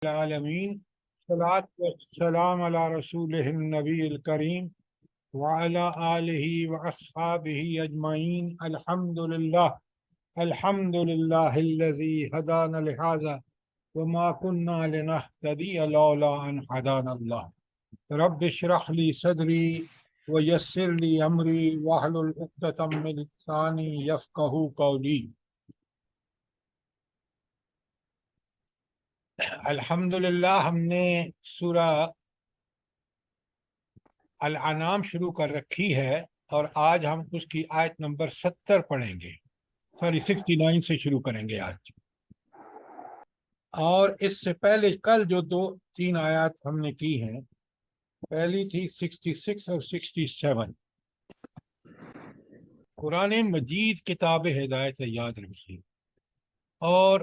العالمین صلاۃ والسلام علی رسول النبی الکریم وعلی آلہ واصحابہ اجمعین الحمد للہ الذی ہدانا لہذا وما كنا لنهتدی لولا ان ہدانا اللہ رب اشرح لی صدری ویسر لی امری واحلل عقدۃ من لسانی یفقہوا قولی۔ الحمدللہ ہم نے سورہ الانعام شروع کر رکھی ہے اور آج ہم اس کی آیت نمبر 70 پڑھیں گے، 69 سے شروع کریں گے آج۔ اور اس سے پہلے کل جو 2-3 آیات ہم نے کی ہیں، پہلی تھی 66 اور 67۔ قرآن مجید کتاب ہدایت ہے، یاد رکھیے، اور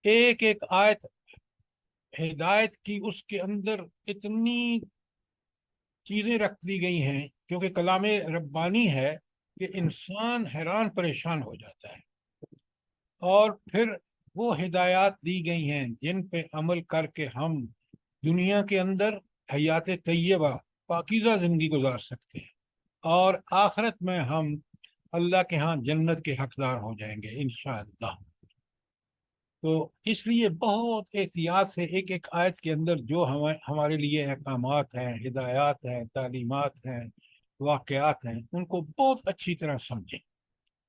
ایک ایک آیت ہدایت کی اس کے اندر اتنی چیزیں رکھ دی گئی ہیں، کیونکہ کلام ربانی ہے کہ انسان حیران پریشان ہو جاتا ہے۔ اور پھر وہ ہدایات دی گئی ہیں جن پہ عمل کر کے ہم دنیا کے اندر حیات طیبہ پاکیزہ زندگی گزار سکتے ہیں، اور آخرت میں ہم اللہ کے ہاں جنت کے حقدار ہو جائیں گے انشاءاللہ۔ تو اس لیے بہت احتیاط سے ایک ایک آیت کے اندر جو ہمارے لیے احکامات ہیں، ہدایات ہیں، تعلیمات ہیں، واقعات ہیں، ان کو بہت اچھی طرح سمجھیں،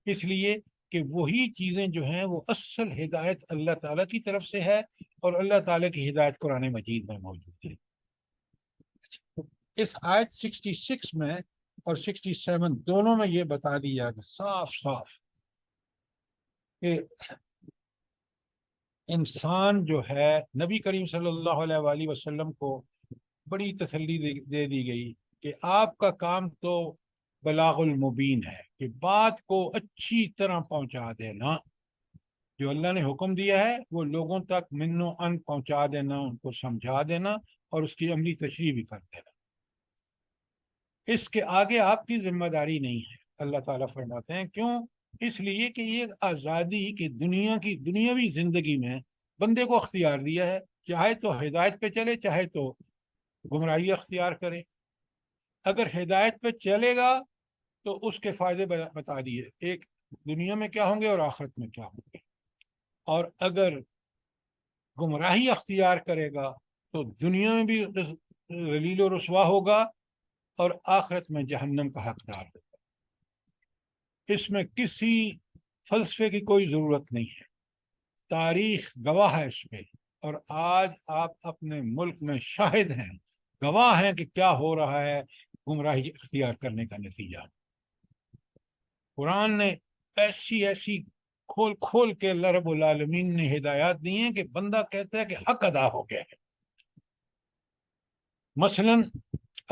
اس لیے کہ وہی چیزیں جو ہیں وہ اصل ہدایت اللہ تعالیٰ کی طرف سے ہے، اور اللہ تعالیٰ کی ہدایت قرآن مجید میں موجود ہے۔ اس آیت 66 میں اور 67 دونوں میں یہ بتا دیا گیا صاف صاف کہ انسان جو ہے، نبی کریم صلی اللہ علیہ وآلہ وسلم کو بڑی تسلی دے دی گئی کہ آپ کا کام تو بلاغ المبین ہے، کہ بات کو اچھی طرح پہنچا دینا، جو اللہ نے حکم دیا ہے وہ لوگوں تک من و ان پہنچا دینا، ان کو سمجھا دینا اور اس کی عملی تشریح بھی کر دینا۔ اس کے آگے آپ کی ذمہ داری نہیں ہے، اللہ تعالیٰ فرماتے ہیں۔ کیوں؟ اس لیے کہ یہ آزادی کی دنیاوی زندگی میں بندے کو اختیار دیا ہے، چاہے تو ہدایت پہ چلے، چاہے تو گمراہی اختیار کرے۔ اگر ہدایت پہ چلے گا تو اس کے فائدے بتا دیے، ایک دنیا میں کیا ہوں گے اور آخرت میں کیا ہوں گے، اور اگر گمراہی اختیار کرے گا تو دنیا میں بھی ذلیل و رسوا ہوگا اور آخرت میں جہنم کا حقدار ہوگا۔ اس میں کسی فلسفے کی کوئی ضرورت نہیں ہے، تاریخ گواہ ہے اس پہ، اور آج آپ اپنے ملک میں شاہد ہیں، گواہ ہیں کہ کیا ہو رہا ہے گمراہی اختیار کرنے کا نتیجہ۔ قرآن نے ایسی کھول کھول کے اللہ رب العالمین نے ہدایات دی ہیں کہ بندہ کہتا ہے کہ حق ادا ہو گیا ہے۔ مثلا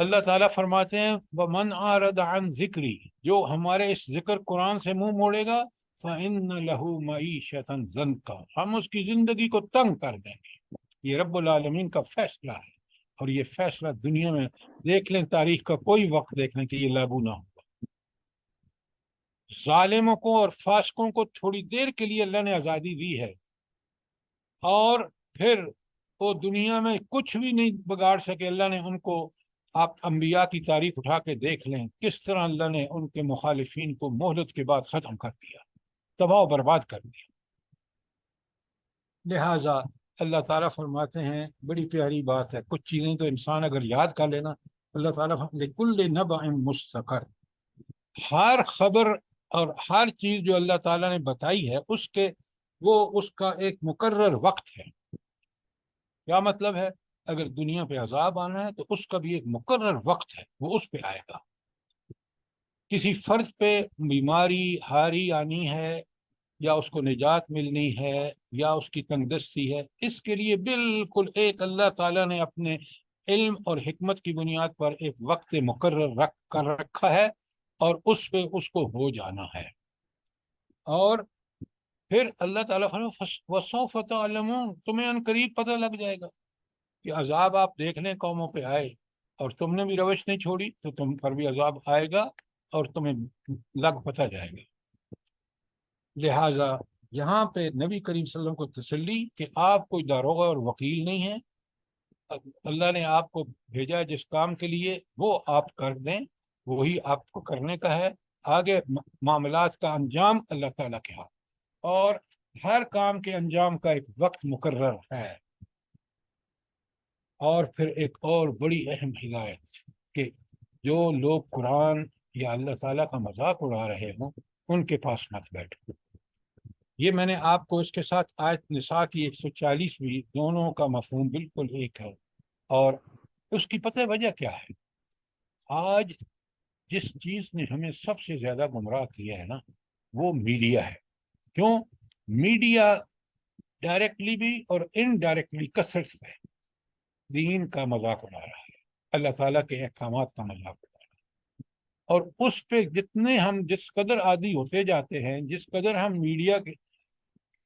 اللہ تعالیٰ فرماتے ہیں وَمَنْ أَعْرَضَ عَنْ ذِكْرِي، جو ہمارے اس ذکر قرآن سے منہ موڑے گا فَإِنَّ لَهُ مَعِيشَةً ضَنْكًا، ہم اس کی زندگی کو تنگ کر دیں گے۔ یہ رب العالمین کا فیصلہ ہے، اور یہ فیصلہ دنیا میں دیکھ لیں، تاریخ کا کوئی وقت دیکھ لیں کہ یہ لاگو نہ ہو۔ ظالموں کو اور فاسقوں کو تھوڑی دیر کے لیے اللہ نے آزادی دی ہے، اور پھر وہ دنیا میں کچھ بھی نہیں بگاڑ سکے۔ اللہ نے ان کو، آپ انبیاء کی تاریخ اٹھا کے دیکھ لیں کس طرح اللہ نے ان کے مخالفین کو مہلت کے بعد ختم کر دیا، تباہ و برباد کر دیا۔ لہٰذا اللہ تعالیٰ فرماتے ہیں، بڑی پیاری بات ہے، کچھ چیزیں تو انسان اگر یاد کر لینا، اللہ تعالیٰ لِكُلِّ نَبَأٍ مُسْتَقَرٍ، ہر خبر اور ہر چیز جو اللہ تعالیٰ نے بتائی ہے اس کا ایک مقرر وقت ہے۔ کیا مطلب ہے؟ اگر دنیا پہ عذاب آنا ہے تو اس کا بھی ایک مقرر وقت ہے، وہ اس پہ آئے گا۔ کسی فرد پہ بیماری ہاری آنی ہے، یا اس کو نجات ملنی ہے، یا اس کی تنگ دستی ہے، اس کے لیے بالکل ایک اللہ تعالیٰ نے اپنے علم اور حکمت کی بنیاد پر ایک وقت مقرر رکھ کر رکھا ہے، اور اس پہ اس کو ہو جانا ہے۔ اور پھر اللہ تعالیٰ وَسَوْفَ تَعْلَمُونَ، تمہیں ان قریب پتہ لگ جائے گا کہ عذاب آپ دیکھ لیں قوموں پہ آئے، اور تم نے بھی روش نہیں چھوڑی تو تم پر بھی عذاب آئے گا، اور تمہیں لگ پتہ جائے گا۔ لہٰذا یہاں پہ نبی کریم صلی اللہ علیہ وسلم کو تسلی کہ آپ کوئی داروغہ اور وکیل نہیں ہیں، اللہ نے آپ کو بھیجا ہے جس کام کے لیے وہ آپ کر دیں، وہی آپ کو کرنے کا ہے، آگے معاملات کا انجام اللہ تعالیٰ کے ہاتھ، اور ہر کام کے انجام کا ایک وقت مقرر ہے۔ اور پھر ایک اور بڑی اہم ہدایت کہ جو لوگ قرآن یا اللہ تعالیٰ کا مذاق اڑا رہے ہوں ان کے پاس مت بیٹھو۔ یہ میں نے آپ کو اس کے ساتھ آیت نساء کی 140 بھی، دونوں کا مفہوم بالکل ایک ہے، اور اس کی پتہ وجہ کیا ہے؟ آج جس چیز نے ہمیں سب سے زیادہ گمراہ کیا ہے نا، وہ میڈیا ہے۔ کیوں؟ میڈیا ڈائریکٹلی بھی اور انڈائریکٹلی کثرت سے دین کا مذاق اڑا رہا ہے، اللہ تعالیٰ کے احکامات کا مذاق اڑا رہا ہے، اور اس پہ جتنے ہم جس قدر عادی ہوتے جاتے ہیں، جس قدر ہم میڈیا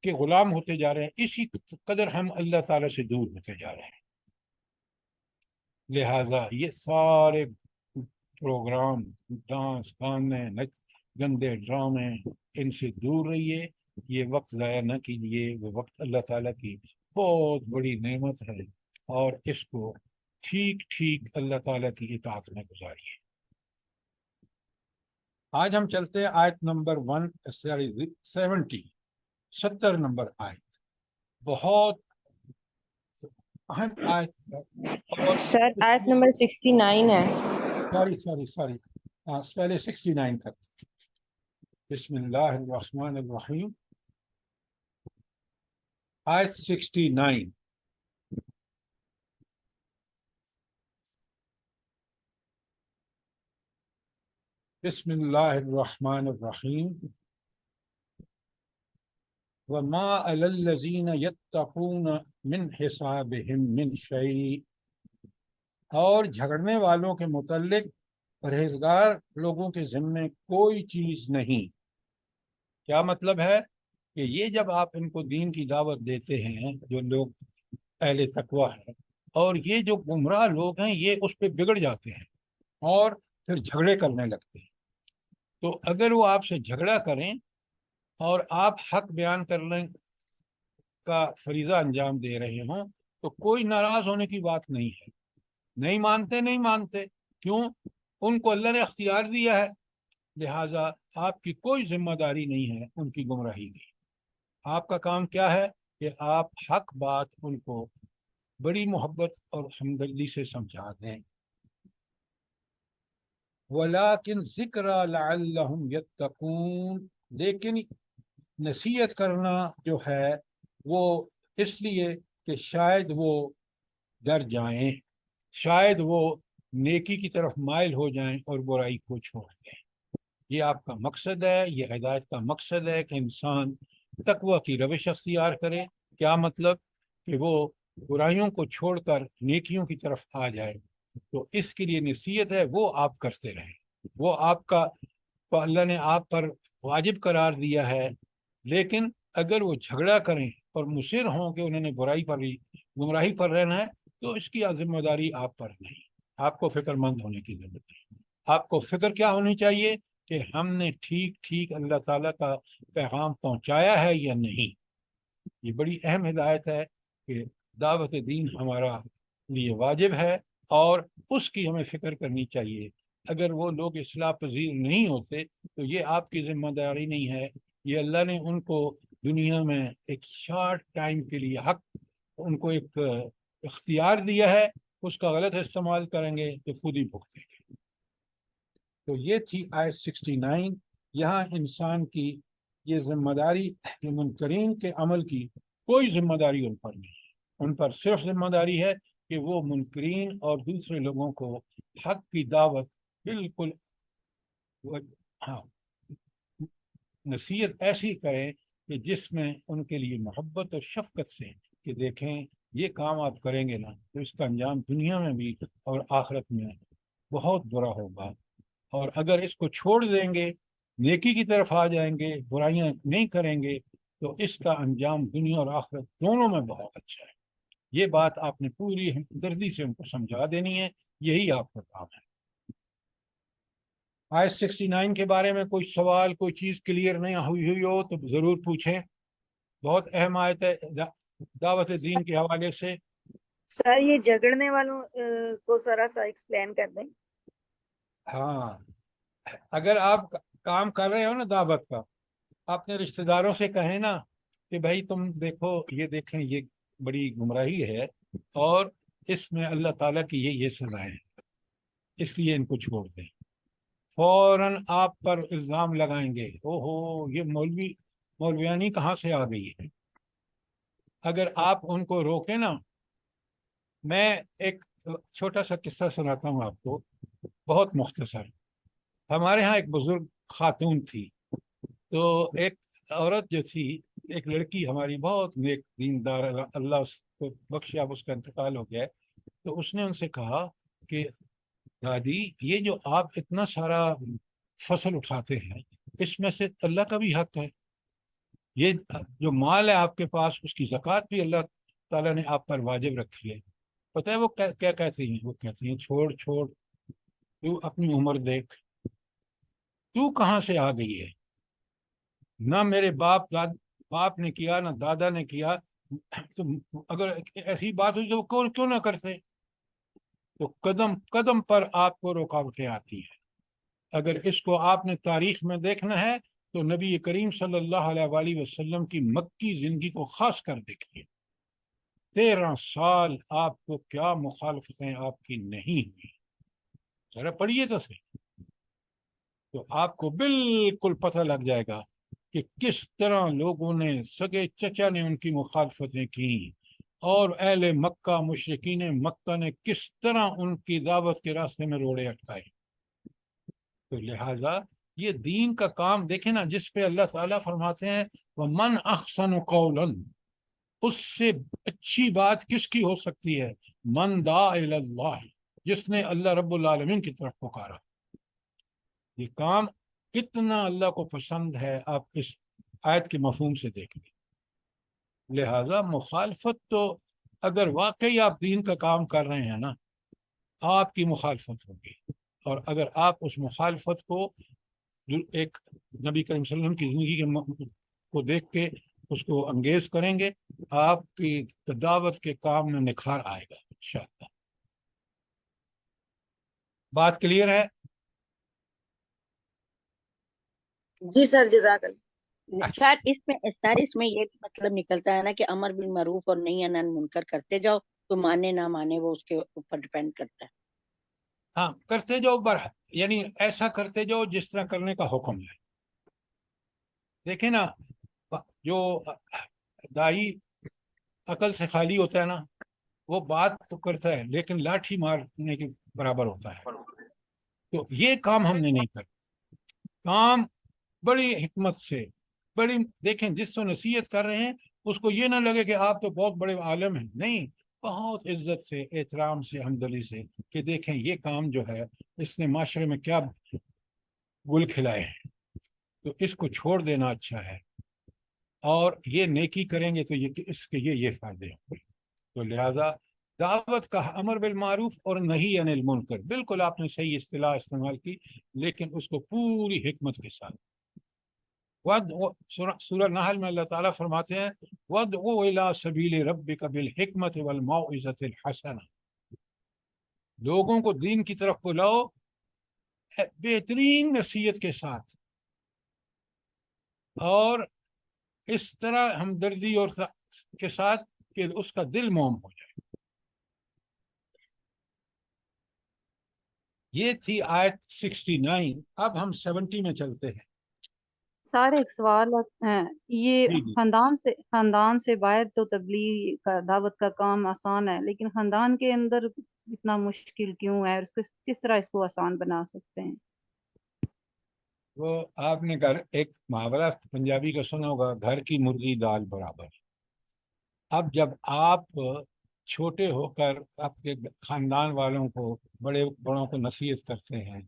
کے غلام ہوتے جا رہے ہیں، اسی قدر ہم اللہ تعالیٰ سے دور ہوتے جا رہے ہیں۔ لہٰذا یہ سارے پروگرام، ڈانس، گانے، گندے ڈرامے، ان سے دور رہیے، یہ وقت ضائع نہ کیجیے، وہ وقت اللہ تعالیٰ کی بہت بڑی نعمت ہے، اور اس کو ٹھیک ٹھیک اللہ تعالیٰ کی اطاعت میں گزاریے۔ آج ہم چلتے ہیں آیت نمبر 70 نمبر آیت، بہت اہم آیت ہے۔ اور سر آیت نمبر 69 ہے۔ سوری پہلے 69 تک۔ بسم اللہ الرحمن الرحیم، آیت 69۔ بسم اللہ الرحمن الرحیم، وما علی الذین یتقون من حسابہم من شیء، اور جھگڑنے والوں کے متعلق پرہیزگار لوگوں کے ذمے کوئی چیز نہیں۔ کیا مطلب ہے؟ کہ یہ جب آپ ان کو دین کی دعوت دیتے ہیں، جو لوگ اہل تقویٰ ہیں، اور یہ جو گمراہ لوگ ہیں یہ اس پہ بگڑ جاتے ہیں اور پھر جھگڑے کرنے لگتے ہیں، تو اگر وہ آپ سے جھگڑا کریں اور آپ حق بیان کرنے کا فریضہ انجام دے رہے ہوں تو کوئی ناراض ہونے کی بات نہیں ہے۔ نہیں مانتے نہیں مانتے، کیوں؟ ان کو اللہ نے اختیار دیا ہے، لہٰذا آپ کی کوئی ذمہ داری نہیں ہے ان کی گمراہی کی۔ آپ کا کام کیا ہے کہ آپ حق بات ان کو بڑی محبت اور ہمدردی سے سمجھا دیں۔ وَلَٰكِنْ ذِكْرَىٰ لَعَلَّهُمْ يَتَّقُونَ، لیکن نصیحت کرنا جو ہے وہ اس لیے کہ شاید وہ ڈر جائیں، شاید وہ نیکی کی طرف مائل ہو جائیں اور برائی کو چھوڑ دیں۔ یہ آپ کا مقصد ہے، یہ ہدایت کا مقصد ہے کہ انسان تقوی کی روش اختیار کرے۔ کیا مطلب؟ کہ وہ برائیوں کو چھوڑ کر نیکیوں کی طرف آ جائے، تو اس کے لیے نصیحت ہے وہ آپ کرتے رہیں، وہ آپ کا اللہ نے آپ پر واجب قرار دیا ہے، لیکن اگر وہ جھگڑا کریں اور مصر ہوں کہ انہوں نے برائی پر ہی گمراہی پر رہنا ہے تو اس کی ذمہ داری آپ پر نہیں، آپ کو فکر مند ہونے کی ضرورت ہے۔ آپ کو فکر کیا ہونی چاہیے کہ ہم نے ٹھیک ٹھیک اللہ تعالیٰ کا پیغام پہنچایا ہے یا نہیں۔ یہ بڑی اہم ہدایت ہے کہ دعوت دین ہمارا لیے واجب ہے اور اس کی ہمیں فکر کرنی چاہیے۔ اگر وہ لوگ اصلاح پذیر نہیں ہوتے تو یہ آپ کی ذمہ داری نہیں ہے، یہ اللہ نے ان کو دنیا میں ایک شارٹ ٹائم کے لیے حق ان کو ایک اختیار دیا ہے، اس کا غلط استعمال کریں گے تو خود ہی بھگتیں گے۔ تو یہ تھی آیت 69۔ یہاں انسان کی یہ ذمہ داری کہ منکرین کے عمل کی کوئی ذمہ داری ان پر نہیں ہے، ان پر صرف ذمہ داری ہے کہ وہ منکرین اور دوسرے لوگوں کو حق کی دعوت بالکل نصیحت ایسی کریں کہ جس میں ان کے لیے محبت اور شفقت سے کہ دیکھیں یہ کام آپ کریں گے نا تو اس کا انجام دنیا میں بھی اور آخرت میں بہت برا ہوگا، اور اگر اس کو چھوڑ دیں گے، نیکی کی طرف آ جائیں گے، برائیاں نہیں کریں گے تو اس کا انجام دنیا اور آخرت دونوں میں بہت اچھا ہے۔ یہ بات آپ نے پوری ہمدردی سے ان کو سمجھا دینی ہے، یہی آپ کا کام ہے۔ آیت 69 کے بارے میں کوئی سوال، کوئی چیز کلیئر نہیں ہوئی ہو تو ضرور پوچھیں۔ بہت اہم آیت ہے دعوت دین کے حوالے سے۔ سر یہ جھگڑنے والوں کو ذرا سا ایکسپلین کر دیں۔ ہاں، اگر آپ کام کر رہے ہو نا دعوت کا، اپنے رشتہ داروں سے کہیں نا کہ بھائی تم دیکھو، یہ دیکھیں یہ بڑی گمراہی ہے، اور اس میں اللہ تعالیٰ کی یہ سزائیں ہیں، اس لیے ان کو چھوڑ دیں۔ فوراً آپ پر الزام لگائیں گے، او ہو یہ مولویانی کہاں سے آ گئی ہے۔ اگر آپ ان کو روکیں نا، میں ایک چھوٹا سا قصہ سناتا ہوں آپ کو، بہت مختصر۔ ہمارے ہاں ایک بزرگ خاتون تھی، تو ایک عورت جو تھی، ایک لڑکی ہماری بہت نیک دیندار، اللہ اس کو بخشے، اب اس کا انتقال ہو گیا ہے، تو اس نے ان سے کہا کہ دادی یہ جو آپ اتنا سارا فصل اٹھاتے ہیں، اس میں سے اللہ کا بھی حق ہے، یہ جو مال ہے آپ کے پاس اس کی زکوٰۃ بھی اللہ تعالیٰ نے آپ پر واجب رکھی ہے۔ پتہ ہے وہ کیا کہتی ہیں؟ وہ کہتی ہیں چھوڑ چھوڑ، تو اپنی عمر دیکھ، تو کہاں سے آ گئی ہے؟ نہ میرے باپ نے کیا، نہ دادا نے کیا، تو اگر ایسی بات ہوئی تو وہ کیوں نہ کرتے؟ تو قدم قدم پر آپ کو رکاوٹیں آتی ہیں۔ اگر اس کو آپ نے تاریخ میں دیکھنا ہے تو نبی کریم صلی اللہ علیہ وآلہ وسلم کی مکی زندگی کو خاص کر دیکھیے۔ 13 سال آپ کو کیا مخالفتیں آپ کی نہیں ہوئی، ذرا پڑھیے تو صحیح، تو آپ کو بالکل پتہ لگ جائے گا کہ کس طرح لوگوں نے، سگے چچا نے ان کی مخالفتیں کی، اور اہل مکہ مشرکین مکہ نے کس طرح ان کی دعوت کے راستے میں روڑے اٹکائے۔ تو لہٰذا یہ دین کا کام دیکھیں نا، جس پہ اللہ تعالیٰ فرماتے ہیں وَمَنْ أَحْسَنُ قَوْلًا، اس سے اچھی بات کس کی ہو سکتی ہے؟ مَنْ دَعَا إِلَى اللَّهِ، جس نے اللہ رب العالمین کی طرف پکارا۔ یہ کام کتنا اللہ کو پسند ہے، آپ اس آیت کے مفہوم سے دیکھ لیں۔ لہذا مخالفت تو، اگر واقعی آپ دین کا کام کر رہے ہیں نا، آپ کی مخالفت ہوگی، اور اگر آپ اس مخالفت کو ایک نبی کریم صلی اللہ علیہ وسلم کی زندگی کو دیکھ کے اس کو انگیز کریں گے، آپ کی دعوت کے کام میں نکھار آئے گا انشاءاللہ۔ بات کلیئر ہے؟ جی سر، جزاک اللہ۔ سر اس میں یہ مطلب نکلتا ہے نا کہ امر بالمعروف اور نہی عن المنکر کرتے جاؤ، تو مانے نہ مانے وہ اس کے اوپر ڈیپینڈ کرتا ہے۔ ہاں، کرتے جاؤ، یعنی ایسا کرتے جاؤ جس طرح کرنے کا حکم ہے۔ دیکھیں نا، جو دائی عقل سے خالی ہوتا ہے نا، وہ بات تو کرتا ہے لیکن لاٹھی مارنے کے برابر ہوتا ہے۔ تو یہ کام ہم نے نہیں کرنا، کام بڑی حکمت سے، دیکھیں جس کو نصیحت کر رہے ہیں اس کو یہ نہ لگے کہ آپ تو بہت بڑے عالم ہیں، نہیں، بہت عزت سے، احترام سے، ہمدردی سے، کہ دیکھیں یہ کام جو ہے اس نے معاشرے میں کیا گل کھلائے ہیں، تو اس کو چھوڑ دینا اچھا ہے، اور یہ نیکی کریں گے تو اس کے یہ فائدے ہوں گے۔ تو لہٰذا دعوت کا امر بالمعروف اور نہی عن المنکر، بالکل آپ نے صحیح اصطلاح استعمال کی، لیکن اس کو پوری حکمت کے ساتھ۔ سورہ نحل میں اللہ تعالیٰ فرماتے ہیں وَادْعُ إِلَىٰ سَبِيلِ رَبِّكَ بِالْحِکْمَةِ وَالْمَوْعِظَةِ الْحَسَنَةِ، لوگوں کو دین کی طرف بلاؤ بہترین نصیحت کے ساتھ، اور اس طرح ہمدردی اور کے ساتھ کہ اس کا دل موم ہو جائے۔ یہ تھی آیت 69۔ اب ہم 70 میں چلتے ہیں۔ سر ایک سوال ہے، یہ جی جی، خاندان سے باہر تو تبلیغ کا دعوت کا کام آسان ہے، لیکن خاندان کے اندر اتنا مشکل کیوں ہے، اور اس کو کس طرح اس کو آسان بنا سکتے ہیں؟ وہ آپ نے ایک محاورہ پنجابی کا سنا ہوگا، گھر کی مرغی دال برابر۔ اب جب آپ چھوٹے ہو کر آپ کے خاندان والوں کو، بڑوں کو نصیحت کرتے ہیں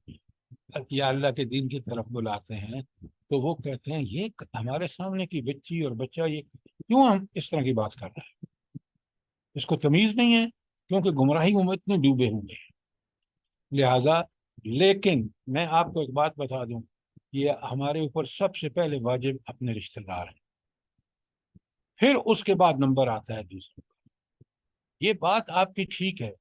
یا اللہ کے دین کی طرف بلاتے ہیں، تو وہ کہتے ہیں یہ ہمارے سامنے کی بچی اور بچہ، یہ کیوں ہم اس طرح کی بات کر رہے ہیں، اس کو تمیز نہیں ہے، کیونکہ گمراہی میں اتنے ڈوبے ہوئے ہیں۔ لہٰذا، لیکن میں آپ کو ایک بات بتا دوں، یہ ہمارے اوپر سب سے پہلے واجب اپنے رشتہ دار ہیں۔ پھر اس کے بعد نمبر آتا ہے دوسروں کا. یہ بات آپ کی ٹھیک ہے.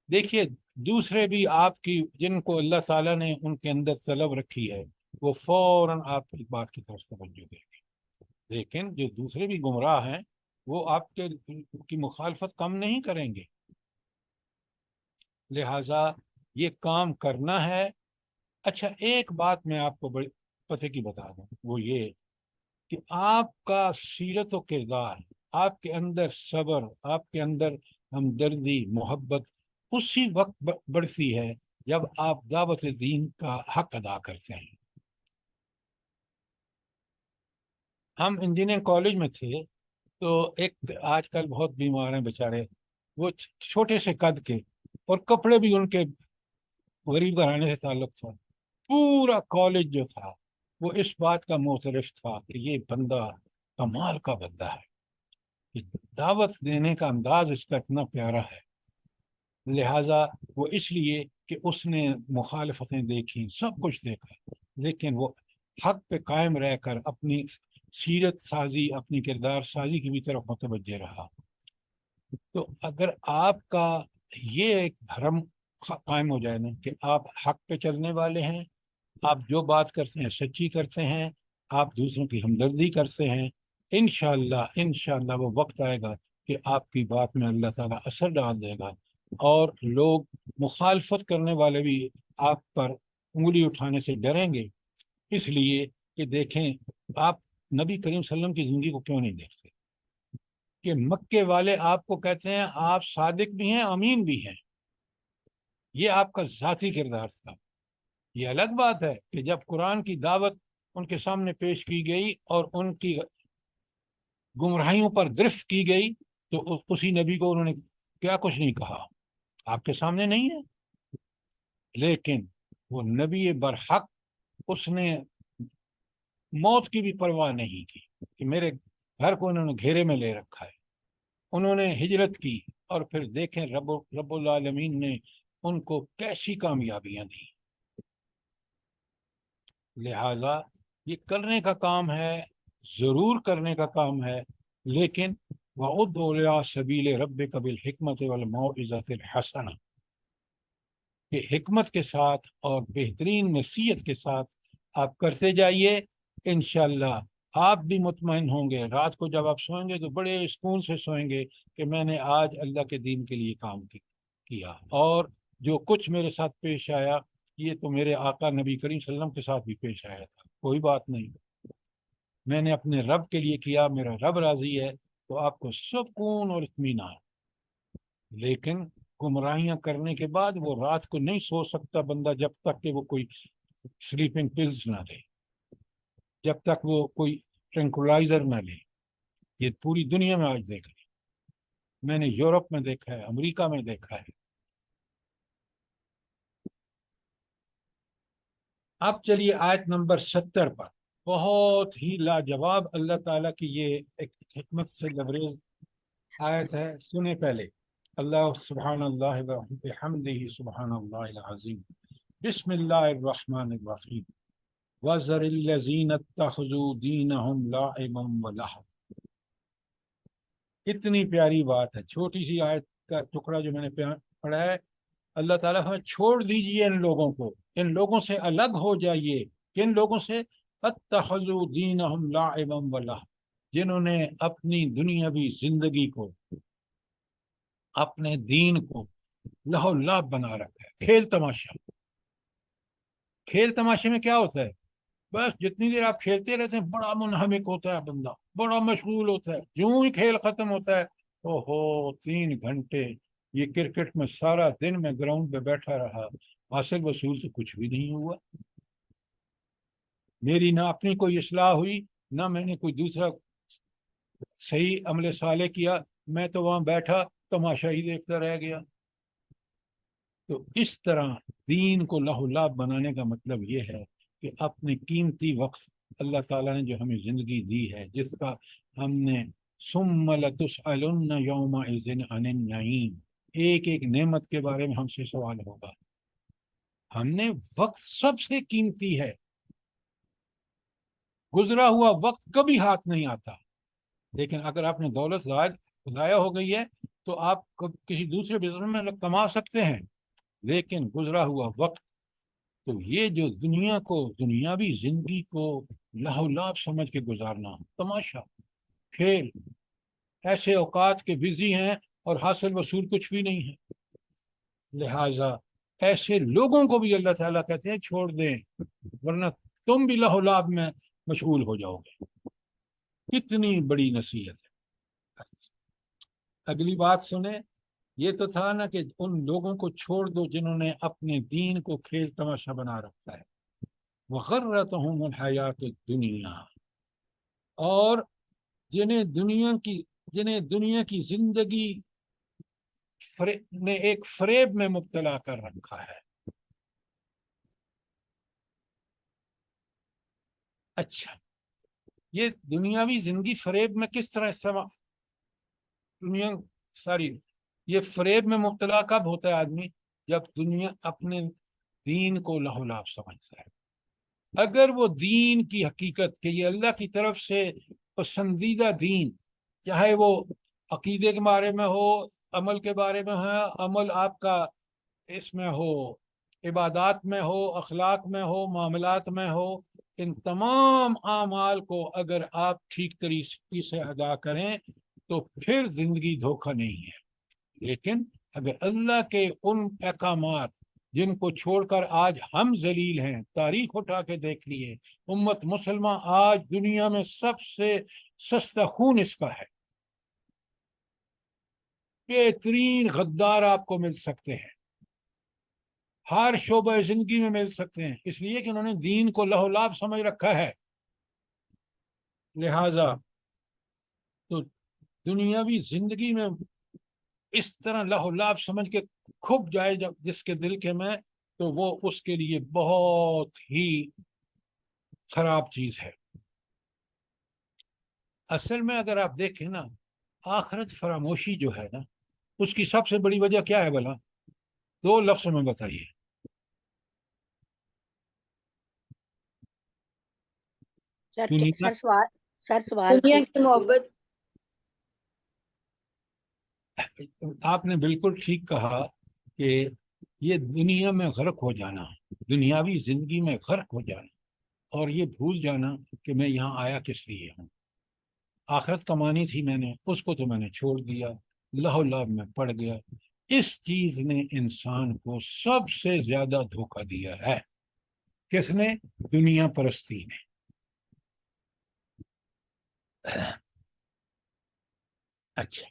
دیکھیے دوسرے بھی آپ کی جن کو اللہ تعالیٰ نے ان کے اندر طلب رکھی ہے وہ فوراً آپ کی بات کی طرف توجہ دیں گے. لیکن جو دوسرے بھی گمراہ ہیں وہ آپ کی مخالفت کم نہیں کریں گے. لہٰذا یہ کام کرنا ہے. اچھا ایک بات میں آپ کو بڑی پتہ کی بتا دوں، وہ یہ کہ آپ کا سیرت و کردار، آپ کے اندر صبر، آپ کے اندر ہمدردی، محبت اسی وقت بڑھتی ہے جب آپ دعوت دین کا حق ادا کرتے ہیں. ہم انجینئرنگ کالج میں تھے تو ایک آج کل بہت بیمار ہیں بیچارے، وہ چھوٹے سے قد کے اور کپڑے بھی ان کے غریب گھرانے سے تعلق تھا. پورا کالج جو تھا وہ اس بات کا معترف تھا کہ یہ بندہ کمال کا بندہ ہے، کہ دعوت دینے کا انداز اس کا اتنا پیارا ہے. لہٰذا وہ اس لیے کہ اس نے مخالفتیں دیکھی، سب کچھ دیکھا، لیکن وہ حق پہ قائم رہ کر اپنی سیرت سازی، اپنی کردار سازی کی بھی طرف متوجہ رہا. تو اگر آپ کا یہ ایک دھرم قائم ہو جائے نا کہ آپ حق پہ چلنے والے ہیں، آپ جو بات کرتے ہیں سچی کرتے ہیں، آپ دوسروں کی ہمدردی کرتے ہیں، انشاءاللہ وہ وقت آئے گا کہ آپ کی بات میں اللہ تعالیٰ اثر ڈال دے گا اور لوگ مخالفت کرنے والے بھی آپ پر انگلی اٹھانے سے ڈریں گے. اس لیے کہ دیکھیں آپ نبی کریم صلی اللہ علیہ وسلم کی زندگی کو کیوں نہیں دیکھتے کہ مکے والے آپ کو کہتے ہیں آپ صادق بھی ہیں، امین بھی ہیں. یہ آپ کا ذاتی کردار تھا. یہ الگ بات ہے کہ جب قرآن کی دعوت ان کے سامنے پیش کی گئی اور ان کی گمراہیوں پر گرفت کی گئی تو اسی نبی کو انہوں نے کیا کچھ نہیں کہا، آپ کے سامنے نہیں ہے. لیکن وہ نبی برحق، اس نے موت کی بھی پرواہ نہیں کی کہ میرے گھر کو انہوں نے گھیرے میں لے رکھا ہے. انہوں نے ہجرت کی اور پھر دیکھیں رب العالمین نے ان کو کیسی کامیابیاں دی. لہذا یہ کرنے کا کام ہے، ضرور کرنے کا کام ہے، لیکن وَعُدْعُ إِلَىٰ سَبِيلِ رَبِّكَ بِالْحِكْمَةِ وَالْمَوْعِظَةِ الْحَسَنَةِ، کہ حکمت کے ساتھ اور بہترین نصیحت کے ساتھ آپ کرتے جائیے. انشاءاللہ آپ بھی مطمئن ہوں گے، رات کو جب آپ سوئیں گے تو بڑے سکون سے سوئیں گے کہ میں نے آج اللہ کے دین کے لیے کام کیا، اور جو کچھ میرے ساتھ پیش آیا یہ تو میرے آقا نبی کریم صلی اللہ علیہ وسلم کے ساتھ بھی پیش آیا تھا، کوئی بات نہیں، میں نے اپنے رب کے لیے کیا، میرا رب راضی ہے، تو آپ کو سکون اور اطمینان. لیکن گمراہیاں کرنے کے بعد وہ رات کو نہیں سو سکتا بندہ جب تک کہ وہ کوئی سلیپنگ پلز نہ لے، جب تک وہ کوئی ٹرنکولائزر نہ لے. یہ پوری دنیا میں آج دیکھ لیں، میں نے یورپ میں دیکھا ہے، امریکہ میں دیکھا ہے. اب چلیے آیت نمبر 70 پر، بہت ہی لاجواب اللہ تعالیٰ کی یہ ایک حکمت سے لبریز آیت ہے. سنیں پہلے، اللہ سبحان اللہ بحمدہ سبحان اللہ العظیم، بسم اللہ الرحمن الرحیم، وَذَرِ الَّذِينَ اتَّخَذُوا دِينَهُمْ لَعِبًا وَلَهْوًا. اتنی پیاری بات ہے، چھوٹی سی آیت کا ٹکڑا جو میں نے پڑھا ہے. اللہ تعالیٰ ہمیں چھوڑ دیجئے ان لوگوں کو، ان لوگوں سے الگ ہو جائیے. کن لوگوں سے؟ اتخذوا دینہم لاعبا ولہوا، جنہوں نے اپنی دنیاوی زندگی کو، اپنے دین کو لہو لعب بنا رکھا ہے، کھیل تماشا. کھیل تماشے میں کیا ہوتا ہے؟ بس جتنی دیر آپ کھیلتے رہتے ہیں بڑا منہمک ہوتا ہے بندہ، بڑا مشغول ہوتا ہے. جو ہی کھیل ختم ہوتا ہے، اوہو 3 گھنٹے یہ کرکٹ میں سارا دن میں گراؤنڈ پہ بیٹھا رہا، حاصل وصول سے کچھ بھی نہیں ہوا. میری نہ اپنی کوئی اصلاح ہوئی، نہ میں نے کوئی دوسرا صحیح عمل صالح کیا، میں تو وہاں بیٹھا تماشا ہی دیکھتا رہ گیا. تو اس طرح دین کو لہو لعب بنانے کا مطلب یہ ہے کہ اپنے قیمتی وقت اللہ تعالیٰ نے جو ہمیں زندگی دی ہے، جس کا ہم نے ثم لتسألن یومئذ عن النعیم، ایک ایک نعمت کے بارے میں ہم سے سوال ہوگا. ہم نے وقت سب سے قیمتی ہے، گزرا ہوا وقت کبھی ہاتھ نہیں آتا. لیکن اگر آپ نے دولت ضائع ہو گئی ہے تو آپ کسی دوسرے بزنس میں کما سکتے ہیں، لیکن گزرا ہوا وقت، تو یہ جو دنیا کو، دنیاوی زندگی کو لہو لعب سمجھ کے گزارنا، تماشا، کھیل، ایسے اوقات کے بزی ہیں اور حاصل وصول کچھ بھی نہیں ہے. لہذا ایسے لوگوں کو بھی اللہ تعالیٰ کہتے ہیں چھوڑ دیں، ورنہ تم بھی لہو لعب میں مشغول ہو جاؤ گے. کتنی بڑی نصیحت ہے. اگلی بات سنیں. یہ تو تھا نا کہ ان لوگوں کو چھوڑ دو جنہوں نے اپنے دین کو کھیل تماشا بنا رکھا ہے. وغرتہم الحیات الدنیا، اور جنہیں دنیا کی زندگی نے ایک فریب میں مبتلا کر رکھا ہے. اچھا، یہ دنیاوی زندگی فریب میں کس طرح یہ فریب میں مبتلا کب ہوتا ہے آدمی؟ جب دنیا اپنے دین کو لہو لعب سمجھتا ہے. اگر وہ دین کی حقیقت کہ یہ اللہ کی طرف سے پسندیدہ دین، چاہے وہ عقیدے کے بارے میں ہو، عمل کے بارے میں ہو، عمل آپ کا اس میں ہو، عبادات میں ہو، اخلاق میں ہو، معاملات میں ہو، ان تمام اعمال کو اگر آپ ٹھیک طریقے سے ادا کریں تو پھر زندگی دھوکہ نہیں ہے. لیکن اگر اللہ کے ان احکامات جن کو چھوڑ کر آج ہم ذلیل ہیں، تاریخ اٹھا کے دیکھ لیے، امت مسلمہ آج دنیا میں سب سے سستا خون اس کا ہے. بہترین غدار آپ کو مل سکتے ہیں، ہر شعبہ زندگی میں مل سکتے ہیں، اس لیے کہ انہوں نے دین کو لہو لعب سمجھ رکھا ہے. لہذا تو دنیاوی زندگی میں اس طرح لہو لعب سمجھ کے کھپ جائے جب جس کے دل کے میں، تو وہ اس کے لیے بہت ہی خراب چیز ہے. اصل میں اگر آپ دیکھیں نا، آخرت فراموشی جو ہے نا، اس کی سب سے بڑی وجہ کیا ہے بھلا؟ 2 لفظوں میں بتائیے. دنیا سر سوال دنیا کی محبت. آپ نے بالکل ٹھیک کہا کہ یہ دنیا میں غرق ہو جانا، دنیاوی زندگی میں غرق ہو جانا، اور یہ بھول جانا کہ میں یہاں آیا کس لیے ہوں. آخرت کمانی تھی میں نے، اس کو تو میں نے چھوڑ دیا، لہو لعب میں پڑ گیا. اس چیز نے انسان کو سب سے زیادہ دھوکہ دیا ہے. کس نے؟ دنیا پرستی نے. اچھا،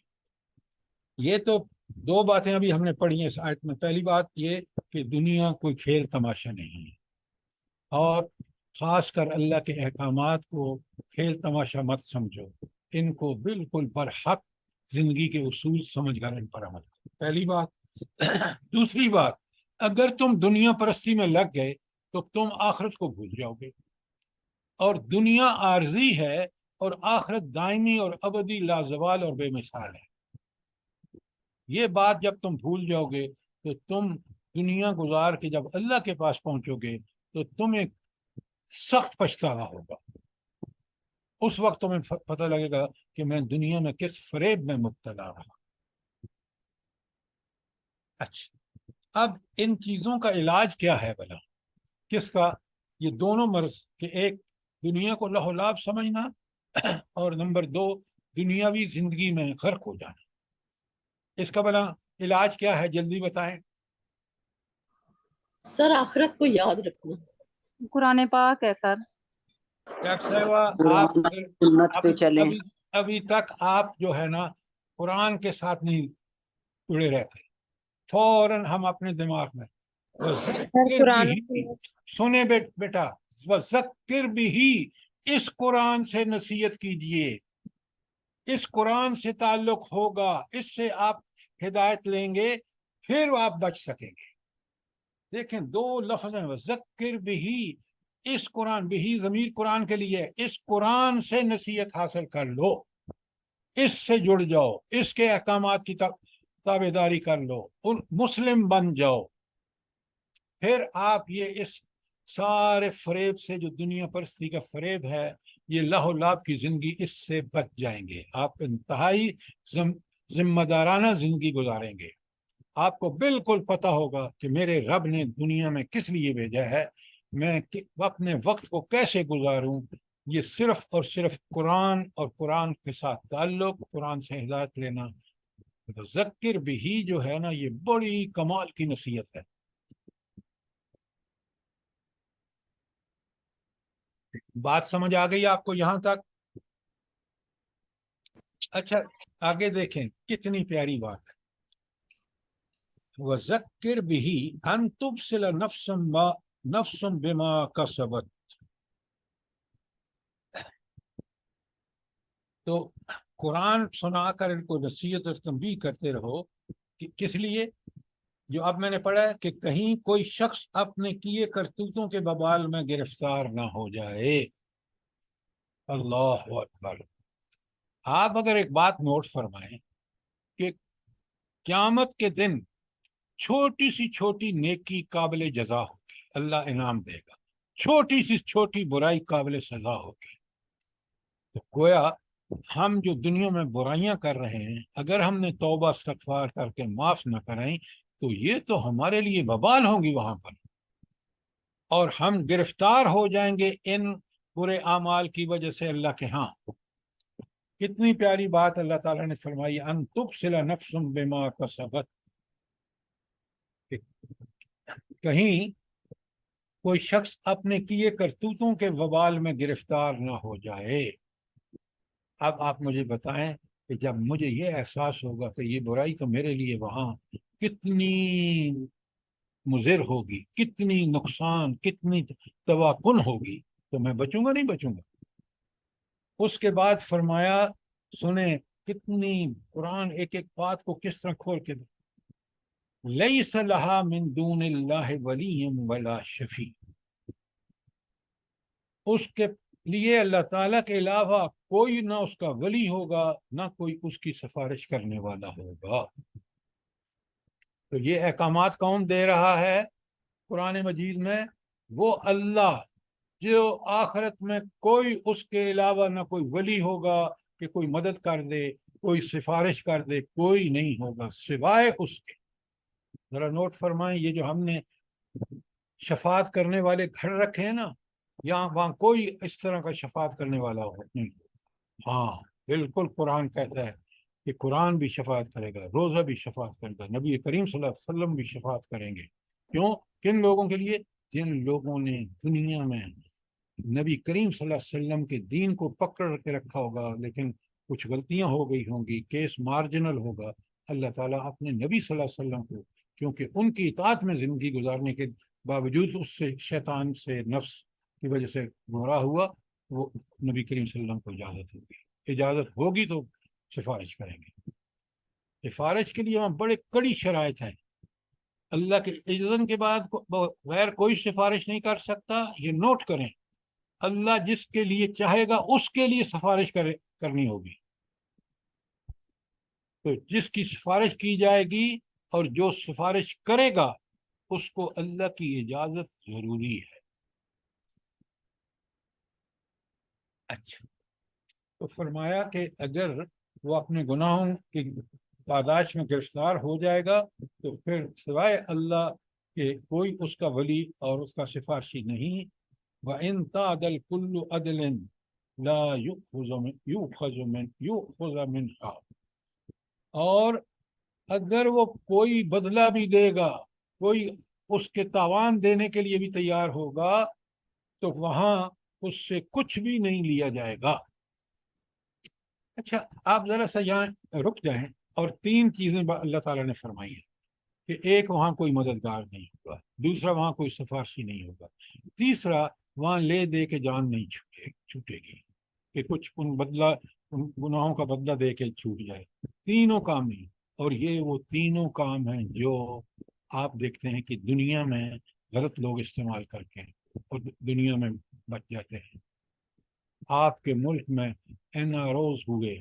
یہ تو 2 باتیں ابھی ہم نے پڑھی ہیں اس آیت میں. پہلی بات یہ کہ دنیا کوئی کھیل تماشا نہیں ہے، اور خاص کر اللہ کے احکامات کو کھیل تماشا مت سمجھو، ان کو بالکل برحق زندگی کے اصول سمجھ کر ان پر عمل کرو. پہلی بات. دوسری بات، اگر تم دنیا پرستی میں لگ گئے تو تم آخرت کو بھول جاؤ گے، اور دنیا عارضی ہے اور آخرت دائمی اور ابدی لازوال اور بے مثال ہے. یہ بات جب تم بھول جاؤ گے تو تم دنیا گزار کے جب اللہ کے پاس پہنچو گے تو تمہیں سخت پچھتاوا ہوگا. اس وقت تمہیں پتہ لگے گا کہ میں دنیا میں کس فریب میں مبتلا رہا. اچھا، اب ان چیزوں کا علاج کیا ہے بھلا؟ کس کا؟ یہ دونوں مرض، کہ ایک دنیا کو لہو لعب سمجھنا، اور نمبر 2 دنیاوی زندگی میں غرق ہو جانا. اس کا بھلا علاج کیا ہے؟ جلدی بتائیں. سر آخرت کو یاد رکھنا. قرآن پاک ہے سر. ڈاکٹر صاحبہ، آپ سنت پہ چلیں. ابھی تک آپ جو ہے نا قرآن کے ساتھ نہیں جڑے رہتے. فوراً ہم اپنے دماغ میں وَذَكِّرْ بِهِ، سنیں بیٹا، وَذَكِّرْ بِهِ، اس قرآن سے نصیحت کیجئے، اس قرآن سے تعلق ہوگا، اس سے آپ ہدایت لیں گے، پھر آپ بچ سکیں گے. دیکھیں 2 لفظ ہیں، وَذَكِّرْ بِهِ، اس قرآن، بِهِ ضمیر قرآن کے لیے، اس قرآن سے نصیحت حاصل کر لو، اس سے جڑ جاؤ، اس کے احکامات کی تابعداری کر لو، مسلم بن جاؤ. پھر آپ یہ اس سارے فریب سے، جو دنیا پرستی کا فریب ہے، یہ لاہ و لاب کی زندگی اس سے بچ جائیں گے. آپ انتہائی ذمہ دارانہ زندگی گزاریں گے. آپ کو بالکل پتہ ہوگا کہ میرے رب نے دنیا میں کس لیے بھیجا ہے, میں اپنے وقت کو کیسے گزاروں. یہ صرف اور صرف قرآن اور قرآن کے ساتھ تعلق, قرآن سے ہدایت لینا. ذکر بھی جو ہے نا, یہ بڑی کمال کی نصیحت ہے. بات سمجھ آ گئی آپ کو یہاں تک؟ اچھا آگے دیکھیں کتنی پیاری بات ہے. وَذَكِّرْ بِهِ أَن تُبْصِرَ نَفْسٌ بِمَا كَسَبَتْ. تو قرآن سنا کر ان کو نصیحت اور تنبیہ کرتے رہو. کس لیے؟ جو اب میں نے پڑھا ہے کہ کہیں کوئی شخص اپنے کیے کرتوتوں کے ببال میں گرفتار نہ ہو جائے. اللہ اکبر. آپ اگر ایک بات نوٹ فرمائیں کہ قیامت کے دن چھوٹی سی چھوٹی نیکی قابل جزا ہوگی, اللہ انعام دے گا. چھوٹی سی چھوٹی برائی قابل سزا ہوگی. تو گویا ہم جو دنیا میں برائیاں کر رہے ہیں, اگر ہم نے توبہ استغفار کر کے معاف نہ کریں تو یہ تو ہمارے لیے وبال ہوں گی وہاں پر, اور ہم گرفتار ہو جائیں گے ان برے اعمال کی وجہ سے اللہ کے ہاں. کتنی پیاری بات اللہ تعالیٰ نے فرمائی, ان تبصر نفس بما کسبت. کہیں کوئی شخص اپنے کیے کرتوتوں کے وبال میں گرفتار نہ ہو جائے. اب آپ مجھے بتائیں کہ جب مجھے یہ احساس ہوگا کہ یہ برائی تو میرے لیے وہاں کتنی مضر ہوگی, کتنی نقصان, کتنی تواکن ہوگی, تو میں بچوں گا نہیں بچوں گا. اس کے بعد فرمایا, سنیں کتنی قرآن ایک ایک بات کو کس طرح کھول کے دے. لیس لہا من دون اللہ ولی ولا شفیع. اس کے لیے اللہ تعالیٰ کے علاوہ کوئی نہ اس کا ولی ہوگا, نہ کوئی اس کی سفارش کرنے والا ہوگا. تو یہ احکامات کون دے رہا ہے قرآن مجید میں؟ وہ اللہ جو آخرت میں کوئی اس کے علاوہ نہ کوئی ولی ہوگا کہ کوئی مدد کر دے, کوئی سفارش کر دے, کوئی نہیں ہوگا سوائے اس کے. ذرا نوٹ فرمائیں, یہ جو ہم نے شفاعت کرنے والے گھر رکھے ہیں نا, یہاں وہاں کوئی اس طرح کا شفاعت کرنے والا ہو نہیں. ہاں بالکل قرآن کہتا ہے کہ قرآن بھی شفاعت کرے گا, روزہ بھی شفاعت کرے گا, نبی کریم صلی اللہ علیہ وسلم بھی شفاعت کریں گے. کیوں؟ کن لوگوں کے لیے؟ جن لوگوں نے دنیا میں نبی کریم صلی اللہ علیہ وسلم کے دین کو پکڑ کے رکھا ہوگا لیکن کچھ غلطیاں ہو گئی ہوں گی, کیس مارجنل ہوگا. اللہ تعالیٰ اپنے نبی صلی اللہ علیہ وسلم کو, کیونکہ ان کی اطاعت میں زندگی گزارنے کے باوجود اس سے شیطان سے نفس کی وجہ سے گمراہ ہوا, وہ نبی کریم صلی اللہ علیہ وسلم کو اجازت ہوگی. اجازت ہوگی تو سفارش کریں گے. سفارش کے لیے وہاں بڑے کڑی شرائط ہیں. اللہ کے اذن کے بعد غیر کوئی سفارش نہیں کر سکتا. یہ نوٹ کریں, اللہ جس کے لیے چاہے گا اس کے لیے سفارش کرنی ہوگی. تو جس کی سفارش کی جائے گی اور جو سفارش کرے گا اس کو اللہ کی اجازت ضروری ہے. اچھا, تو فرمایا کہ اگر وہ اپنے گناہوں کی پاداش میں گرفتار ہو جائے گا تو پھر سوائے اللہ کے کوئی اس کا ولی اور اس کا سفارشی نہیں. وَإِن تَعْدَلْ كُلُّ عَدْلٍ لَا يُؤْخَذُ مِنْهَا. اور اگر وہ کوئی بدلہ بھی دے گا, کوئی اس کے تاوان دینے کے لیے بھی تیار ہوگا, تو وہاں اس سے کچھ بھی نہیں لیا جائے گا. اچھا آپ ذرا سا یہاں رک جائیں, اور تین چیزیں اللہ تعالیٰ نے فرمائی ہیں کہ ایک, وہاں کوئی مددگار نہیں ہوگا. دوسرا, وہاں کوئی سفارشی نہیں ہوگا. تیسرا, وہاں لے دے کے جان نہیں چھوٹے گی کہ کچھ ان گناہوں کا بدلہ دے کے چھوٹ جائے. تینوں کام نہیں. اور یہ وہ تینوں کام ہیں جو آپ دیکھتے ہیں کہ دنیا میں غلط لوگ استعمال کر کے اور دنیا میں بچ جاتے ہیں. آپ کے ملک میں این آر اوز ہوئے,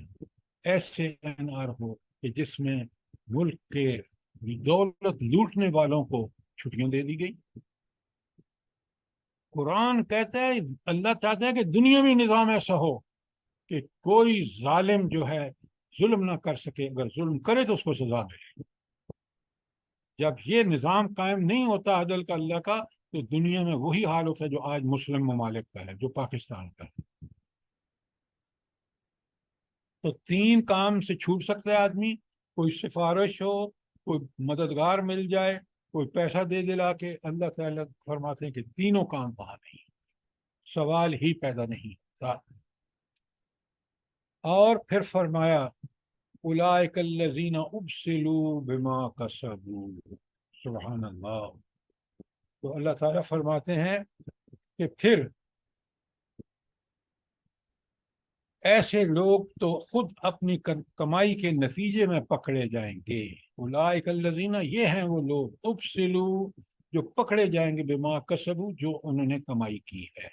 ایسے این آر ہو کہ جس میں ملک کے دولت لوٹنے والوں کو چھٹیاں دے دی گئی. قرآن کہتا ہے اللہ چاہتا ہے کہ دنیاوی نظام ایسا ہو کہ کوئی ظالم جو ہے ظلم نہ کر سکے، اگر ظلم کرے تو اس کو سزا ملے۔ جب یہ نظام قائم نہیں ہوتا عدل کا اللہ کا، تو دنیا میں وہی حال ہوتا ہے جو آج مسلم ممالک کا ہے، جو پاکستان کا ہے۔ تو 3 کام سے چھوٹ سکتا ہے آدمی، کوئی سفارش ہو، کوئی مددگار مل جائے، کوئی پیسہ دے دلا کے۔ اللہ تعالیٰ فرماتے ہیں کہ تینوں کام وہاں نہیں، سوال ہی پیدا نہیں ہوتا۔ اور پھر فرمایا اولئک الذین ابسلوا بما کسبوا، سبحان اللہ۔ تو اللہ تعالیٰ فرماتے ہیں کہ پھر ایسے لوگ تو خود اپنی کمائی کے نتیجے میں پکڑے جائیں گے۔ اولئک الذین، یہ ہیں وہ لوگ، ابسلوا، جو پکڑے جائیں گے، بما کسبوا، جو انہوں نے کمائی کی ہے۔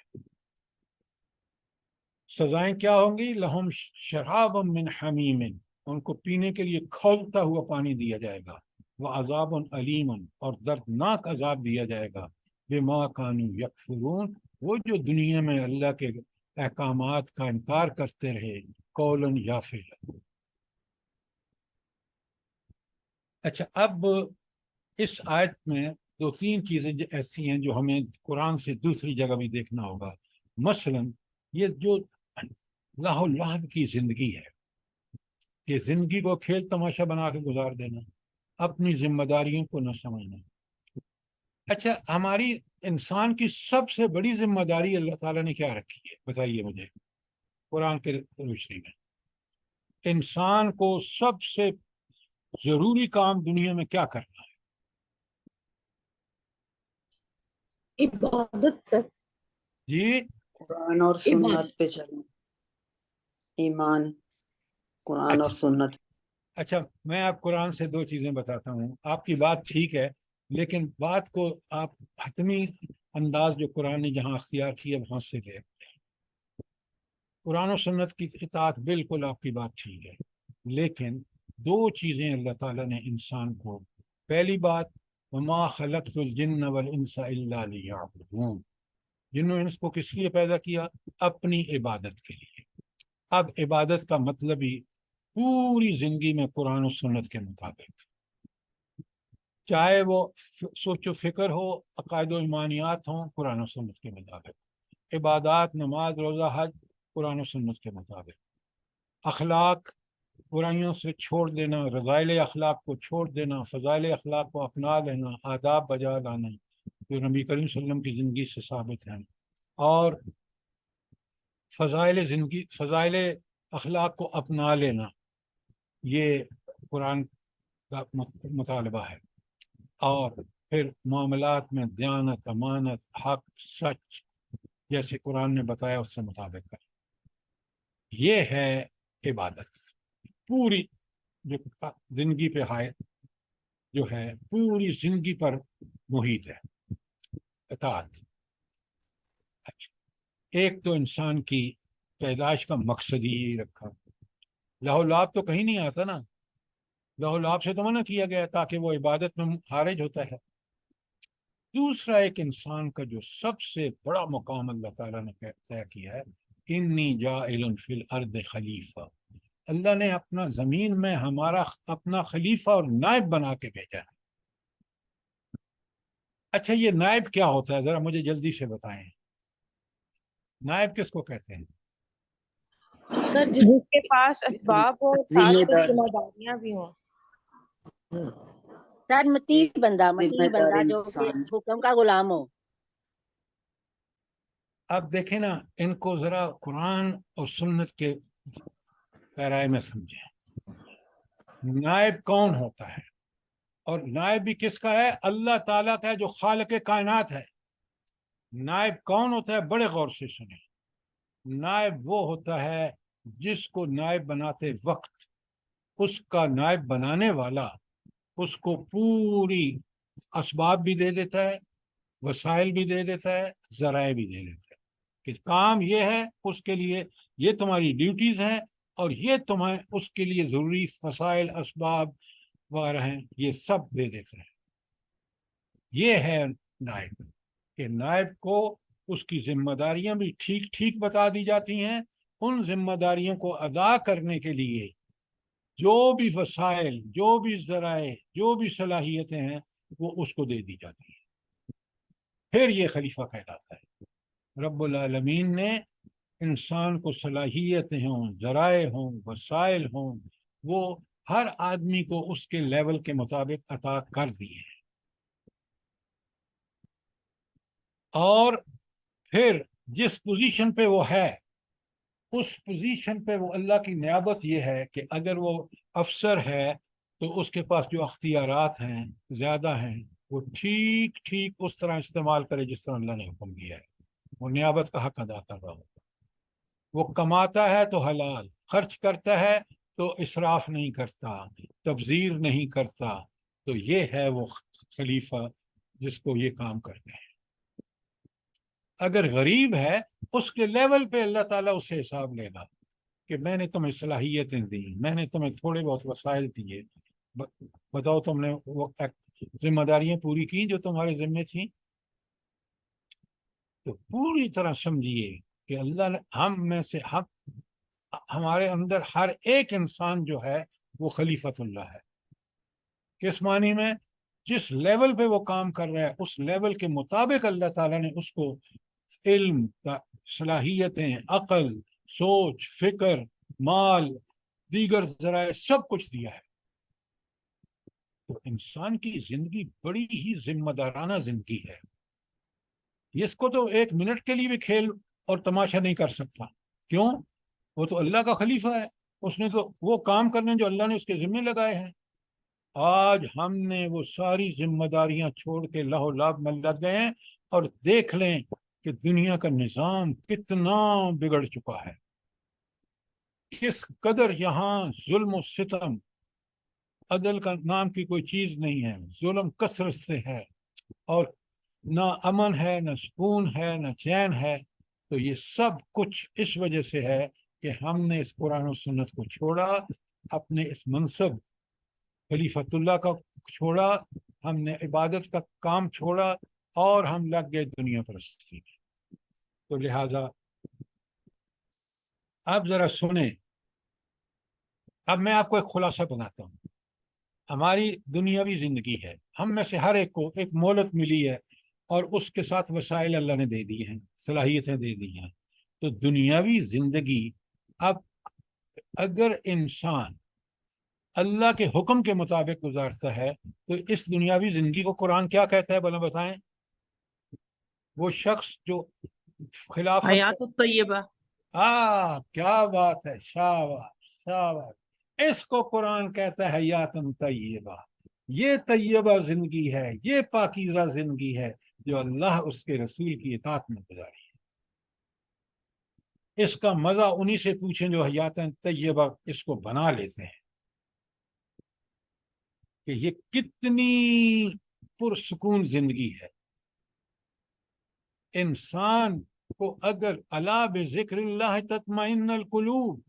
سزائیں کیا ہوں گی؟ لہم شراب من حمیم، ان کو پینے کے لیے کھولتا ہوا پانی دیا جائے گا، وعذاب علیم، اور دردناک عذاب دیا جائے گا، بما کانوا یکفرون، وہ جو دنیا میں اللہ کے احکامات کا انکار کرتے رہے، قولا یا فعلا۔ اچھا، اب اس آیت میں 2-3 چیزیں ایسی ہیں جو ہمیں قرآن سے دوسری جگہ بھی دیکھنا ہوگا۔ مثلا یہ جو لاہ و لعب کی زندگی ہے، کہ زندگی کو کھیل تماشا بنا کے گزار دینا، اپنی ذمہ داریوں کو نہ سمجھنا۔ اچھا، ہماری انسان کی سب سے بڑی ذمہ داری اللہ تعالیٰ نے کیا رکھی ہے؟ بتائیے مجھے قرآن کے روشنی میں۔ انسان کو سب سے ضروری کام دنیا میں کیا کرنا ہے؟ عبادت سر، جی، قرآن اور سنت پہ چلیں، ایمان، قرآن اور سنت۔ اچھا، میں آپ قرآن سے 2 چیزیں بتاتا ہوں۔ آپ کی بات ٹھیک ہے، لیکن بات کو آپ حتمی انداز جو قرآن نے جہاں اختیار کیا وہاں سے لے۔ قرآن و سنت کی اطاعت بالکل آپ کی بات ٹھیک ہے، لیکن 2 چیزیں اللہ تعالیٰ نے انسان کو، پہلی بات وما خلقت الجن والانس الا لیعبدون، جن و انس کو کس لیے پیدا کیا؟ اپنی عبادت کے لیے۔ اب عبادت کا مطلب ہی پوری زندگی میں قرآن و سنت کے مطابق، چاہے وہ سوچ و فکر ہو، عقائد و ایمانیات ہوں، قرآن و سنت کے مطابق، عبادات، نماز، روزہ، حج، قرآن و سنت کے مطابق، اخلاق، برائیوں سے چھوڑ دینا، رذائل اخلاق کو چھوڑ دینا، فضائل اخلاق کو اپنا لینا، آداب بجا لانا، جو نبی کریم صلی اللہ علیہ وسلم کی زندگی سے ثابت ہیں، اور فضائل اخلاق کو اپنا لینا، یہ قرآن کا مطالبہ ہے۔ اور پھر معاملات میں دیانت، امانت، حق، سچ، جیسے قرآن نے بتایا اس سے مطابق کر، یہ ہے عبادت۔ پوری جو زندگی پہ ہے، جو ہے پوری زندگی پر محیط ہے اطاعت۔ اچھا، ایک تو انسان کی پیدائش کا مقصد ہی یہی رکھا، لہو لعب تو کہیں نہیں آتا نا، لہو لعب سے تو منع کیا گیا تاکہ وہ عبادت میں خارج ہوتا ہے۔ دوسرا، ایک انسان کا جو سب سے بڑا مقام اللہ تعالیٰ نے طے کیا ہے، انی جاعل فی الارض خلیفہ، اللہ نے اپنا زمین میں ہمارا اپنا خلیفہ اور نائب بنا کے بھیجا ہے۔ اچھا، یہ نائب کیا ہوتا ہے؟ ذرا مجھے جلدی سے بتائیں، نائب کس کو کہتے ہیں؟ سر جس کے پاس اسباب ہو، ساتھ ذمہ کچھ دار، ذمہ داریاں بھی ہوں۔ سر مطیع بندہ ذمہ دار جو کہ انسان۔ حکم کا غلام ہو۔ اب دیکھیں نا، ان کو ذرا قرآن اور سنت کے پیرائے میں سمجھیں۔ نائب کون ہوتا ہے؟ اور نائب بھی کس کا ہے؟ اللہ تعالیٰ کا ہے، جو خالق کائنات ہے۔ نائب کون ہوتا ہے؟ بڑے غور سے سنیں۔ نائب وہ ہوتا ہے جس کو نائب بناتے وقت اس کا نائب بنانے والا اس کو پوری اسباب بھی دے دیتا ہے، وسائل بھی دے دیتا ہے، ذرائع بھی دے دیتا ہے کہ کام یہ ہے، اس کے لیے یہ تمہاری ڈیوٹیز ہیں، اور یہ تمہیں اس کے لیے ضروری وسائل، اسباب وغیرہ ہیں، یہ سب دے دیتے ہیں۔ یہ ہے نائب، کہ نائب کو اس کی ذمہ داریاں بھی ٹھیک ٹھیک بتا دی جاتی ہیں. ان ذمہ داریوں کو ادا کرنے کے لیے جو بھی وسائل، جو بھی ذرائع، جو بھی صلاحیتیں ہیں وہ اس کو دے دی جاتی ہیں. پھر یہ خلیفہ کہلاتا ہے. رب العالمین نے انسان کو صلاحیتیں ہوں، ذرائع ہوں، وسائل ہوں، وہ ہر آدمی کو اس کے لیول کے مطابق عطا کر دیے ہیں. اور پھر جس پوزیشن پہ وہ ہے اس پوزیشن پہ وہ اللہ کی نیابت یہ ہے کہ اگر وہ افسر ہے تو اس کے پاس جو اختیارات ہیں زیادہ ہیں وہ ٹھیک ٹھیک اس طرح استعمال کرے جس طرح اللہ نے حکم دیا ہے. وہ نیابت کا حق ادا کر رہا ہوگا. وہ کماتا ہے تو حلال، خرچ کرتا ہے تو اسراف نہیں کرتا، تبذیر نہیں کرتا. تو یہ ہے وہ خلیفہ جس کو یہ کام کرتے ہیں. اگر غریب ہے اس کے لیول پہ اللہ تعالیٰ اس سے حساب لے گا کہ میں نے تمہیں صلاحیتیں دی، میں نے تمہیں تھوڑے بہت وسائل دیے، بتاؤ تم نے وہ ذمہ داریاں پوری کی جو تمہارے ذمے تھیں. تو پوری طرح سمجھیے کہ اللہ نے ہم میں سے ہمارے اندر ہر ایک انسان جو ہے وہ خلیفۃ اللہ ہے. کس معنی میں؟ جس لیول پہ وہ کام کر رہا ہے اس لیول کے مطابق اللہ تعالیٰ نے اس کو علم، صلاحیتیں، عقل، سوچ، فکر، مال، دیگر ذرائع سب کچھ دیا ہے. تو انسان کی زندگی بڑی ہی ذمہ دارانہ زندگی ہے. اس کو تو ایک منٹ کے لیے بھی کھیل اور تماشا نہیں کر سکتا. کیوں؟ وہ تو اللہ کا خلیفہ ہے. اس نے تو وہ کام کرنے جو اللہ نے اس کے ذمہ لگائے ہیں. آج ہم نے وہ ساری ذمہ داریاں چھوڑ کے لہو لعب میں لگ گئے ہیں. اور دیکھ لیں کہ دنیا کا نظام کتنا بگڑ چکا ہے، کس قدر یہاں ظلم و ستم، عدل کا نام کی کوئی چیز نہیں ہے، ظلم کثرت سے ہے، اور نہ امن ہے، نہ سکون ہے، نہ چین ہے. تو یہ سب کچھ اس وجہ سے ہے کہ ہم نے اس قرآن و سنت کو چھوڑا، اپنے اس منصب خلیفۃ اللہ کا چھوڑا، ہم نے عبادت کا کام چھوڑا اور ہم لگ گئے دنیا پرستی میں. تو لہذا اب ذرا سنیں، اب میں آپ کو ایک خلاصہ بناتا ہوں. ہماری دنیاوی زندگی ہے، ہم میں سے ہر ایک کو ایک مہلت ملی ہے اور اس کے ساتھ وسائل اللہ نے دے دی ہیں، صلاحیتیں دے دی ہیں. تو دنیاوی زندگی اب اگر انسان اللہ کے حکم کے مطابق گزارتا ہے تو اس دنیاوی زندگی کو قرآن کیا کہتا ہے بھلا بتائیں؟ وہ شخص جو خلافت حیات الطیبہ. کیا بات ہے، شاباش شاباش. اس کو قرآن کہتا ہے حیات طیبہ. یہ طیبہ زندگی ہے، یہ پاکیزہ زندگی ہے جو اللہ اس کے رسول کی اطاعت میں گزاری ہے. اس کا مزہ انہی سے پوچھیں جو حیات طیبہ اس کو بنا لیتے ہیں کہ یہ کتنی پرسکون زندگی ہے. انسان کو اگر الا بذکر اللہ تطمئن القلوب،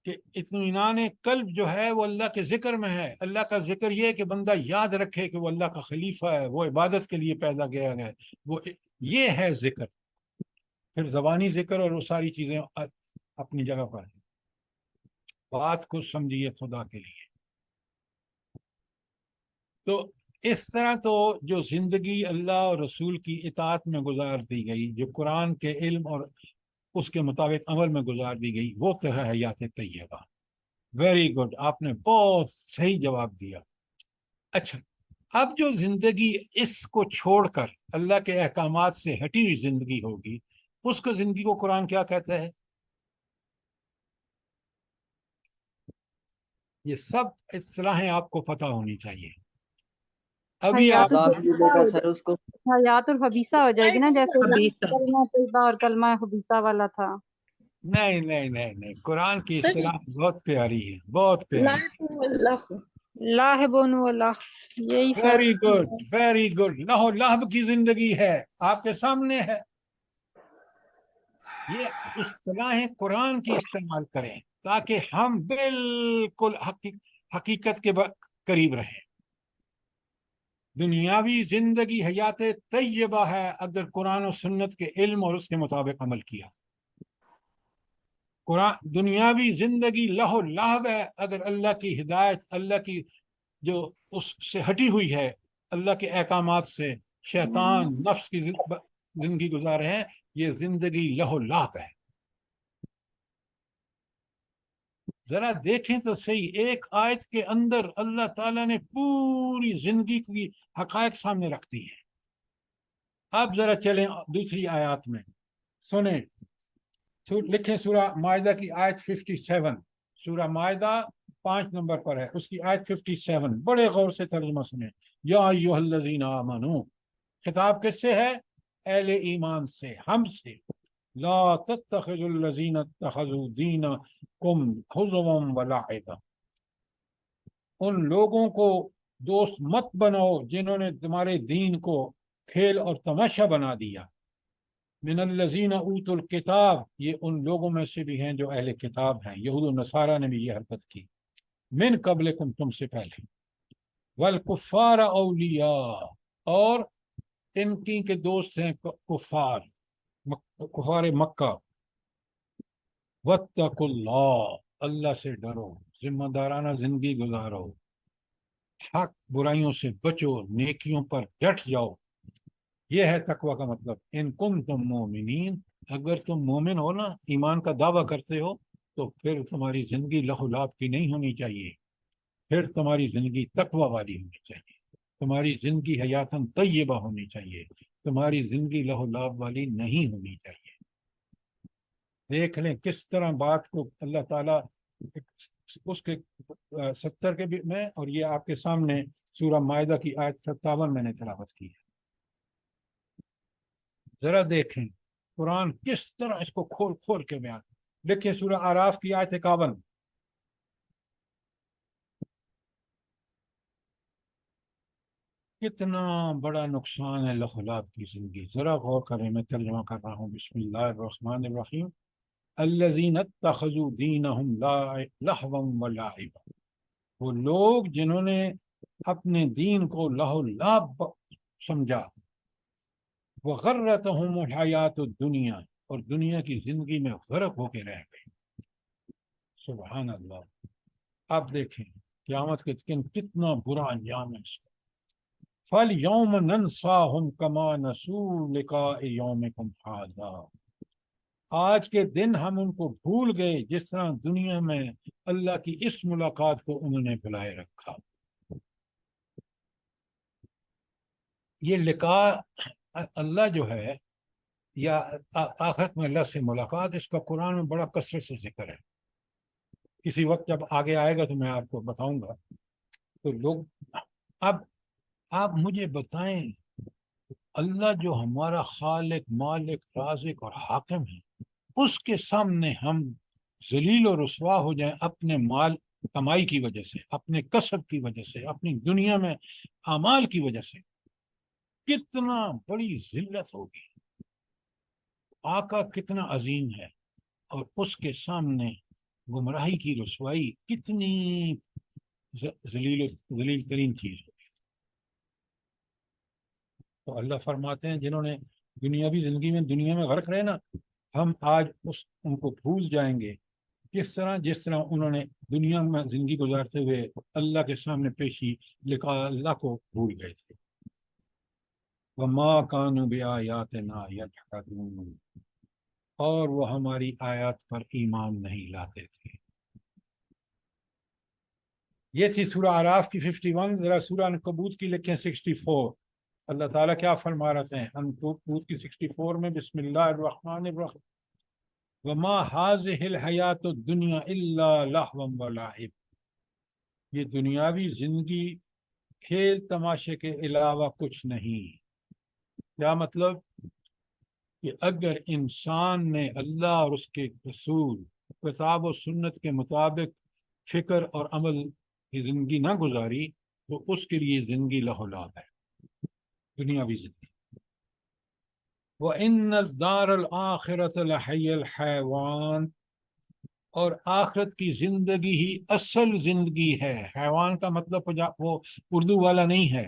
کہ اطمینان قلب جو ہے وہ اللہ کے ذکر میں ہے. اللہ کا ذکر یہ ہے کہ بندہ یاد رکھے کہ وہ اللہ کا خلیفہ ہے، وہ عبادت کے لیے پیدا کیا گیا ہے، وہ یہ ہے ذکر. پھر زبانی ذکر اور وہ ساری چیزیں اپنی جگہ پر ہیں. بات کو سمجھیے خدا کے لیے. تو اس طرح تو جو زندگی اللہ اور رسول کی اطاعت میں گزار دی گئی، جو قرآن کے علم اور اس کے مطابق عمل میں گزار دی گئی، وہ تو ہے حیات طیبہ. ویری گڈ، آپ نے بہت صحیح جواب دیا. اچھا، اب جو زندگی اس کو چھوڑ کر اللہ کے احکامات سے ہٹی ہوئی زندگی ہوگی، اس کو زندگی کو قرآن کیا کہتا ہے؟ یہ سب اصطلاحیں آپ کو پتہ ہونی چاہیے. ابھی آپ عذاب ملے گا سر اس کو. حیات الحبیثہ ہو جائے گی نا، جیسے خبیثہ. کلمہ طیبہ اور کلمہ خبیثہ والا تھا. نہیں نہیں نہیں نہیں، قرآن کی اصطلاح بہت پیاری ہے، بہت پیاری. اللہ. لاہبون اللہ، یہی سب. Very good very good. لہو لہب کی زندگی ہے، آپ کے سامنے ہے. یہ اصطلاحیں قرآن کی استعمال کریں تاکہ ہم بالکل حقیقت کے قریب رہیں. دنیاوی زندگی حیات طیبہ ہے اگر قرآن و سنت کے علم اور اس کے مطابق عمل کیا. قرآن دنیاوی زندگی لہو لعب ہے اگر اللہ کی ہدایت، اللہ کی جو اس سے ہٹی ہوئی ہے، اللہ کے احکامات سے شیطان نفس کی زندگی گزارے ہیں. یہ زندگی لہو لعب ہے. ذرا دیکھیں تو صحیح، ایک آیت کے اندر اللہ تعالیٰ نے پوری زندگی کی حقائق سامنے رکھ دی ہیں. اب ذرا چلیں دوسری آیات میں سنیں. لکھیں سورہ معاہدہ کی آیت 57. سورہ معاہدہ 5 نمبر پر ہے، اس کی آیت 57. بڑے غور سے ترجمہ سنیں. یا ایھا الذین آمنو، خطاب کس سے ہے؟ اہل ایمان سے، ہم سے. لا تتخذوا الذین اتخذوا دینکم ہزوا ولعبا، ان لوگوں کو دوست مت بناؤ جنہوں نے تمہارے دین کو کھیل اور تماشا بنا دیا. من الذین اوتوا الکتاب، یہ ان لوگوں میں سے بھی ہیں جو اہل کتاب ہیں. یہود و نصارہ نے بھی یہ حرکت کی. من قبلکم، تم سے پہلے. والکفار اولیاء، اور ان کی کے دوست ہیں کفار مکہ. واتقوا اللہ، اللہ سے ڈرو، ذمہ دارانہ زندگی گزارو، حق برائیوں سے بچو، نیکیوں پر ڈٹ جاؤ. یہ ہے تقوی کا مطلب. ان کنتم مومنین، اگر تم مومن ہو نا، ایمان کا دعویٰ کرتے ہو، تو پھر تمہاری زندگی لہو لعب کی نہیں ہونی چاہیے. پھر تمہاری زندگی تقوی والی ہونی چاہیے. تمہاری زندگی حیاتاً طیبہ ہونی چاہیے. تمہاری زندگی لہو لعب والی نہیں ہونی چاہیے. دیکھ لیں کس طرح بات کو اللہ تعالیٰ اس کے 70 کے میں، اور یہ آپ کے سامنے سورہ معاہدہ کی آیت 57 میں نے تلاوت کی ہے. ذرا دیکھیں قرآن کس طرح اس کو کھول کھول کے بیان. دیکھیں سورہ اعراف کی آیت 51. کتنا بڑا نقصان ہے لہو لعب کی زندگی. ذرا غور کریں، میں ترجمہ کر رہا ہوں. بسم اللہ الرحمن الرحیم. الذین اتخذوا دینہم لہوا ولعبا، وہ لوگ جنہوں نے اپنے دین کو لہو لعب سمجھا. وغرتہم الحیات الدنیا، اور دنیا کی زندگی میں غرق ہو کے رہ گئے. سبحان اللہ. آپ دیکھیں قیامت کے دن کتنا برا انجام ہے اس کا. فَالْيَوْمَ نَنْسَاهُمْ كَمَا نَسُوا لِقَاءَ يَوْمِكُمْ هَٰذَا، آج کے دن ہم ان کو بھول گئے جس طرح دنیا میں اللہ کی اس ملاقات کو انہوں نے بلائے رکھا. یہ لقاء اللہ جو ہے، یا آخرت میں اللہ سے ملاقات، اس کا قرآن میں بڑا کثرت سے ذکر ہے. کسی وقت جب آگے آئے گا تو میں آپ کو بتاؤں گا. تو لوگ اب آپ مجھے بتائیں، اللہ جو ہمارا خالق، مالک، رازق اور حاکم ہے، اس کے سامنے ہم ذلیل و رسوا ہو جائیں اپنے مال کمائی کی وجہ سے، اپنے کسب کی وجہ سے، اپنی دنیا میں اعمال کی وجہ سے، کتنا بڑی ذلت ہوگی. آقا کتنا عظیم ہے، اور اس کے سامنے گمراہی کی رسوائی کتنی ذلیل ترین چیز ہوگی. تو اللہ فرماتے ہیں جنہوں نے دنیاوی زندگی میں دنیا میں غرق رہے نا، ہم آج ان کو بھول جائیں گے جس طرح انہوں نے دنیا میں زندگی گزارتے ہوئے اللہ کے سامنے پیشی لقاء اللہ کو بھول گئے تھے. وَمَا كَانُوا بِآيَاتِنَا يَجْحَدُونَ، اور وہ ہماری آیات پر ایمان نہیں لاتے تھے. یہ تھی سورہ اعراف کی 51. ذرا سورہ عنکبوت کی لکھیں 64. اللہ تعالیٰ کیا فرما رہے ہیں عنکبوت کی 64 میں؟ بسم اللہ الرحمن الرحیم. وَمَا هَٰذِهِ الْحَيَاةُ الدُّنْيَا إِلَّا لَهْوٌ وَلَعِبٌ، یہ دنیاوی زندگی کھیل تماشے کے علاوہ کچھ نہیں. کیا مطلب؟ کہ اگر انسان نے اللہ اور اس کے رسول، کتاب و سنت کے مطابق فکر اور عمل کی زندگی نہ گزاری تو اس کے لیے زندگی لہو لعب ہے، دنیاوی زندگی. وَإِنَّ الدَّارَ الْآخِرَةَ لَهِيَ الْحَيْوَانُ، اور آخرت کی زندگی ہی اصل زندگی ہے. حیوان کا مطلب وہ اردو والا نہیں ہے.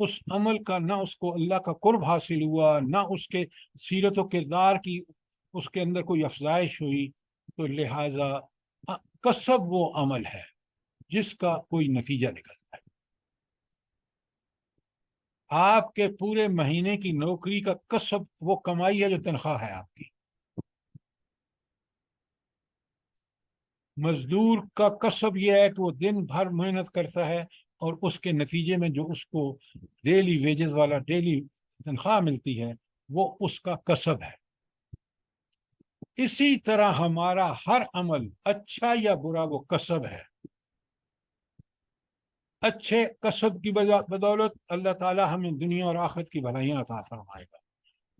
اس عمل کا نہ اس کو اللہ کا قرب حاصل ہوا، نہ اس کے سیرت و کردار کی اس کے اندر کوئی افزائش ہوئی، تو لہٰذا کسب وہ عمل ہے جس کا کوئی نتیجہ نکلتا ہے۔ آپ کے پورے مہینے کی نوکری کا کسب وہ کمائی ہے جو تنخواہ ہے آپ کی۔ مزدور کا کسب یہ ہے کہ وہ دن بھر محنت کرتا ہے اور اس کے نتیجے میں جو اس کو ڈیلی ویجز والا ڈیلی تنخواہ ملتی ہے وہ اس کا کسب ہے۔ اسی طرح ہمارا ہر عمل اچھا یا برا وہ کسب ہے۔ اچھے کسب کی بدولت اللہ تعالی ہمیں دنیا اور آخرت کی بھلائیاں عطا فرمائے گا۔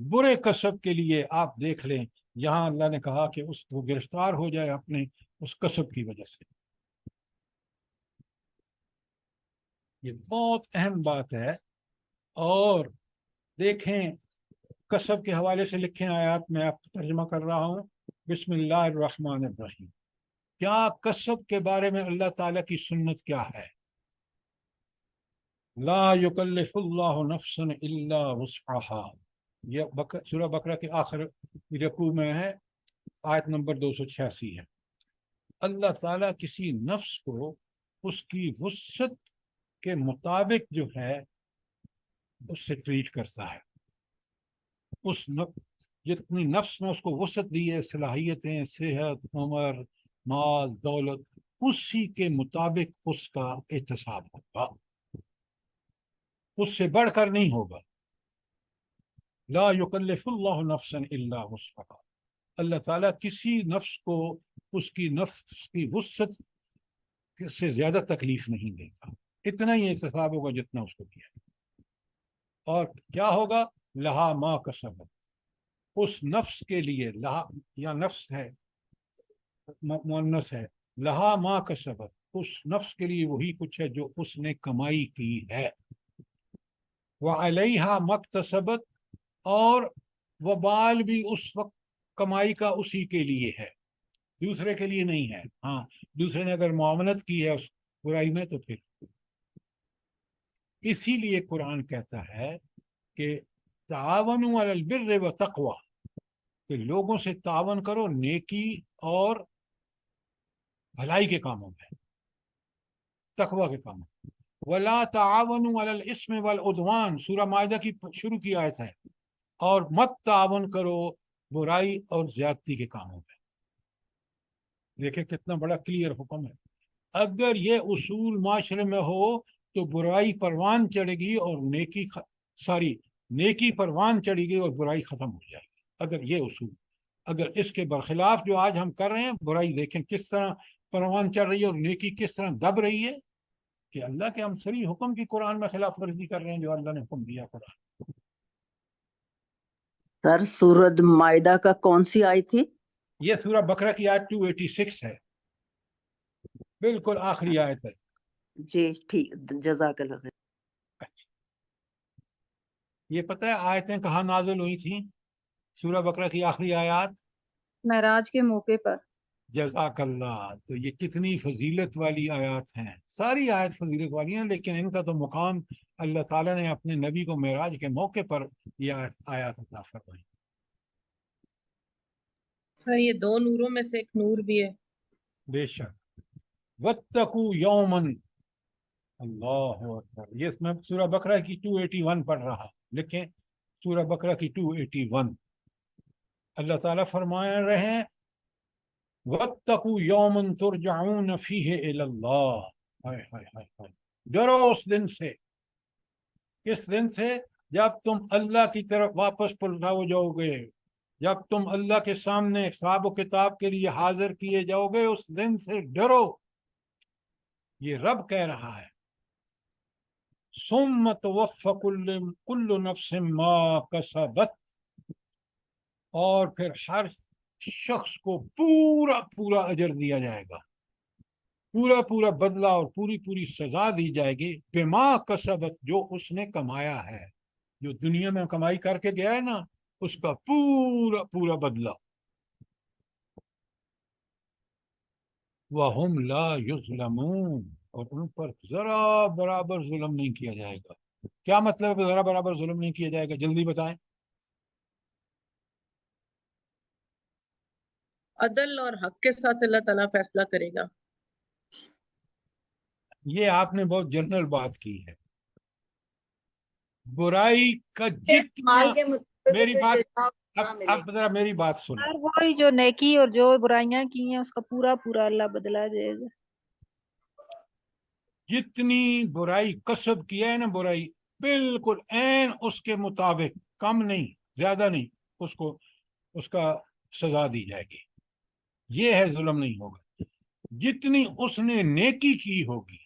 برے کسب کے لیے آپ دیکھ لیں، یہاں اللہ نے کہا کہ وہ گرفتار ہو جائے اپنے اس کسب کی وجہ سے۔ یہ بہت اہم بات ہے۔ اور دیکھیں کسب کے حوالے سے لکھیں آیات میں آپ کو ترجمہ کر رہا ہوں۔ بسم اللہ الرحمن الرحیم۔ کیا کسب کے بارے میں اللہ تعالیٰ کی سنت کیا ہے؟ لا یکلف اللہ نفسا الا وسعها، یہ سورہ بقرہ کے آخر رکوع میں ہے، آیت نمبر 286 ہے۔ اللہ تعالیٰ کسی نفس کو اس کی وسعت کے مطابق جو ہے اس سے ٹریٹ کرتا ہے۔ جتنی نفس نے اس کو وسعت دی ہے، صلاحیتیں، صحت، عمر، مال، دولت، اسی کے مطابق اس کا احتساب ہوگا، اس سے بڑھ کر نہیں ہوگا۔ لا یکلف اللہ نفسا الا وسعها، اللہ تعالیٰ کسی نفس کو اس کی نفس کی وسعت سے زیادہ تکلیف نہیں دے گا، اتنا ہی احتساب ہوگا جتنا اس کو دیا۔ اور کیا ہوگا؟ لہا ما کسبت، اس نفس کے لیے، لہا یا نفس ہے مؤنث ہے، لہا ما کسبت، اس نفس کے لیے وہی کچھ ہے جو اس نے کمائی کی ہے۔ وعلیہا مکتسبت، اور وبال بھی اس وقت کمائی کا اسی کے لیے ہے، دوسرے کے لیے نہیں ہے۔ ہاں، دوسرے نے اگر معاونت کی ہے اس برائی میں تو پھر اسی لیے قرآن کہتا ہے کہ تعاونوا علی البر والتقوی، کہ لوگوں سے تعاون کرو نیکی اور بھلائی کے کاموں میں، تقوی کے کاموں میں۔ ولا تعاونوا علی الاثم والعدوان، سورہ مائدہ کی شروع کی آیت ہے، اور مت تعاون کرو برائی اور زیادتی کے کاموں میں۔ دیکھیں کتنا بڑا کلیئر حکم ہے۔ اگر یہ اصول معاشرے میں ہو تو برائی پروان چڑھے گی اور نیکی پروان چڑھے گی اور برائی ختم ہو جائے گی۔ اگر یہ اصول، اگر اس کے برخلاف جو آج ہم کر رہے ہیں، برائی دیکھیں کس طرح پروان چڑھ رہی ہے اور نیکی کس طرح دب رہی ہے، کہ اللہ کے ہم صریح حکم کی قرآن میں خلاف ورزی کر رہے ہیں جو اللہ نے حکم دیا قرآن۔ سر سورۃ مائدہ کا کون سی آئی تھی؟ یہ سورہ بقرہ کی آیت 286 ہے، بالکل آخری آیت ہے۔ جی ٹھیک، جزاک اللہ خیر۔ یہ پتہ ہے آیتیں کہاں نازل ہوئی تھیں؟ سورہ بقرہ کی آخری آیات معراج کے موقع پر۔ جزاک اللہ۔ تو یہ کتنی فضیلت والی آیات ہیں، ساری آیت فضیلت والی ہیں، لیکن ان کا تو مقام اللہ تعالیٰ نے اپنے نبی کو معراج کے موقع پر یہ آیات عطا فرمائی۔ سر یہ دو نوروں میں سے ایک نور بھی ہے۔ بے شک۔ واتقوا یومن، اللہ اکبر، یہ میں سورہ بقرہ کی 281 پڑھ رہا، لکھیں سورہ بقرہ کی 281۔ اللہ تعالیٰ فرما رہے ہیں واتقوا یوما ترجعون فیہ الی اللہ، ہائے ہائے ہائے ہائے، ڈرو اس دن سے۔ کس دن سے؟ جب تم اللہ کی طرف واپس پلٹاؤ جاؤ گے، جب تم اللہ کے سامنے حساب و کتاب کے لیے حاضر کیے جاؤ گے، اس دن سے ڈرو۔ یہ رب کہہ رہا ہے۔ ثم توفی کل نفس ما کسبت، اور پھر ہر شخص کو پورا پورا اجر دیا جائے گا، پورا پورا بدلہ اور پوری پوری سزا دی جائے گی، بما کسبت، جو اس نے کمایا ہے، جو دنیا میں کمائی کر کے گیا ہے نا، اس کا پورا پورا بدلہ۔ وَهُمْ لَا يُظْلَمُونَ، اور ان پر ذرا برابر ظلم نہیں کیا جائے گا۔ کیا مطلب ہے ذرا برابر ظلم نہیں کیا جائے گا؟ جلدی بتائیں. عدل اور حق کے ساتھ اللہ تعالیٰ فیصلہ کرے گا. یہ آپ نے بہت جنرل بات کی ہے. برائی کا جتنا مال کے مطابق میری اسے بات جزا نہ اب ملے اب ذرا میری بات سنیں. اور وہی جو نیکی اور جو برائیاں کی ہیں اس کا پورا پورا اللہ بدلہ دے گا. جتنی برائی کسب کیا ہے نا برائی بالکل عین اس کے مطابق، کم نہیں زیادہ نہیں، اس کا سزا دی جائے گی. یہ ہے ظلم نہیں ہوگا. جتنی اس نے نیکی کی ہوگی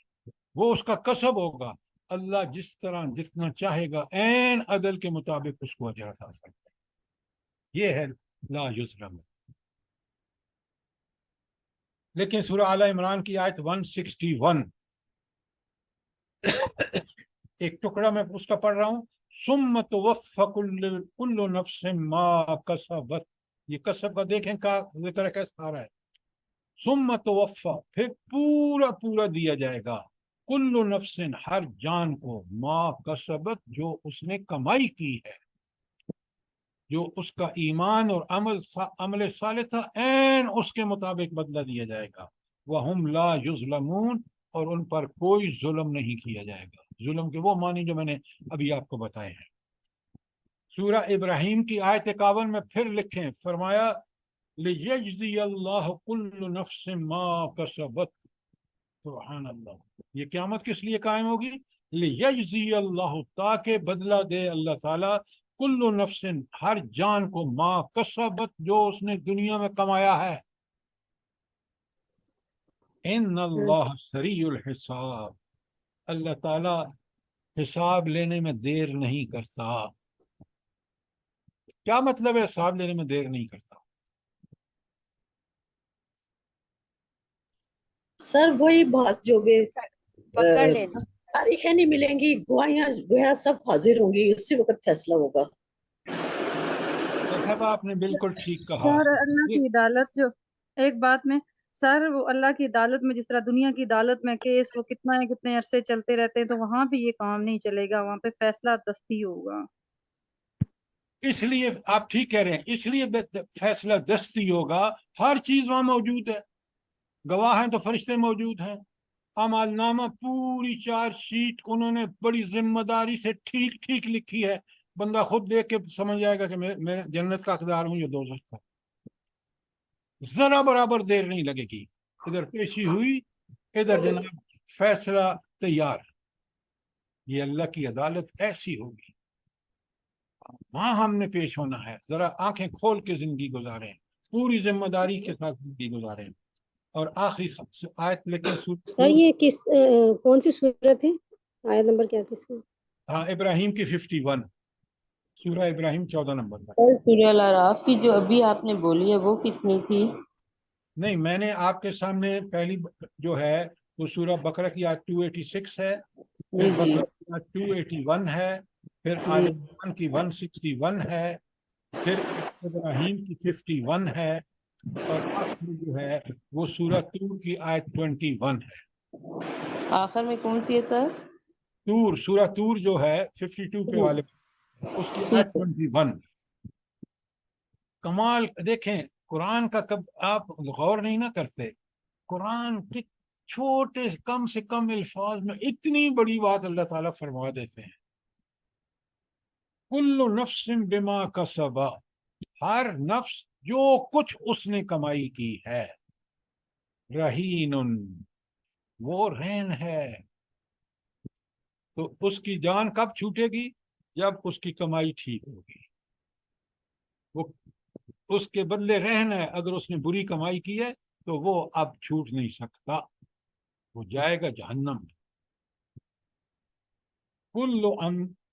وہ اس کا کسب ہوگا، اللہ جس طرح جتنا چاہے گا عین عدل کے مطابق اس کو اجر عطا کرتا ہے. یہ ہے لا یظلم. لیکن سورہ آل عمران کی آیت 161 ایک ٹکڑا میں اس کا پڑھ رہا ہوں. ثم توفی کل نفس ما کسبت. یہ کسب کا دیکھیں کا ذکر کیسا آ رہا ہے. ثم توفی، پھر پورا پورا دیا جائے گا، کل نفس ہر جان کو، ما کسبت جو اس نے کمائی کی ہے، جو اس کا ایمان اور عمل صالح تھا عین اس کے مطابق بدلہ دیا جائے گا. وَهُمْ لَا يُظْلَمُونَ، اور ان پر کوئی ظلم نہیں کیا جائے گا. ظلم کے وہ معنی جو میں نے ابھی آپ کو بتائے ہیں. سورہ ابراہیم کی آیت 51 میں پھر لکھیں، فرمایا لِيَجْزِيَ اللَّهُ كُلُّ نَفْسٍ مَا كَسَبَتْ. سبحان اللہ. یہ قیامت کس لیے قائم ہوگی؟ لِيَجْزِيَ اللَّهُ، تاکہ بدلہ دے اللہ تعالیٰ، کل نفس ہر جان کو، ما کسبت جو اس نے دنیا میں کمایا ہے. ان اللہ سریع الحساب، اللہ تعالی حساب لینے میں دیر نہیں کرتا. کیا مطلب ہے حساب لینے میں دیر نہیں کرتا؟ سر وہی بات جو کہ پکڑ لیں. تاریخیں نہیں ملیں گی، گواہیاں گویا سب حاضر ہوں گی، اسی وقت فیصلہ ہوگا. صاحب آپ نے بالکل ٹھیک کہا. سر اللہ کی عدالت جو ایک بات میں سر وہ اللہ کی عدالت میں جس طرح دنیا کی عدالت میں کیس وہ کتنے عرصے چلتے رہتے ہیں، تو وہاں بھی یہ کام نہیں چلے گا، وہاں پہ فیصلہ دستی ہوگا. اس لیے آپ ٹھیک کہہ رہے ہیں، اس لیے فیصلہ دستی ہوگا. ہر چیز وہاں موجود ہے، گواہ ہیں تو فرشتے موجود ہیں، اعمال نامہ پوری چارج شیٹ انہوں نے بڑی ذمہ داری سے ٹھیک ٹھیک لکھی ہے. بندہ خود دیکھ کے سمجھ جائے گا کہ میں جنت کا حقدار ہوں یا دوزخ کا. ذرا برابر دیر نہیں لگے گی. ادھر پیشی ہوئی، ادھر جناب فیصلہ تیار. یہ اللہ کی عدالت ایسی ہوگی. وہاں ہم نے پیش ہونا ہے. ذرا آنکھیں کھول کے زندگی گزاریں، پوری ذمہ داری کے ساتھ زندگی گزاریں. اور آخری آیت لیکن سر یہ کون سی صورت ہے؟ آیت نمبر کیا تھی اس کا؟ ہاں ابراہیم کی 51، سورہ ابراہیم 14 نمبر پر. اور سورہ الاعراف کی جو ابھی آپ نے بولی ہے وہ کتنی تھی؟ نہیں، میں نے آپ کے سامنے پہلی جو ہے وہ سورہ بقرہ کی آیت 286 ہے، پھر بقرہ کی آیت 281 ہے، پھر آل عمران کی 161 ہے، پھر ابراہیم کی 51 ہے، اور آخر جو ہے وہ سورہ طور کی آیت 21 ہے. آخر میں کون سی ہے سر؟ طور، سورہ طور جو ہے 52 پہ والے، اس کی آیت 21. کمال دیکھیں قرآن کا. کب آپ غور نہیں نہ کرتے، قرآن کے چھوٹے کم سے کم الفاظ میں اتنی بڑی بات اللہ تعالیٰ فرما دیتے ہیں. کل نفس بما کسبا، ہر نفس جو کچھ اس نے کمائی کی ہے، رہین، وہ رہن ہے. تو اس کی جان کب چھوٹے گی؟ جب اس کی کمائی ٹھیک ہوگی. وہ اس کے بدلے رہن ہے. اگر اس نے بری کمائی کی ہے تو وہ اب چھوٹ نہیں سکتا، وہ جائے گا جہنم میں. کل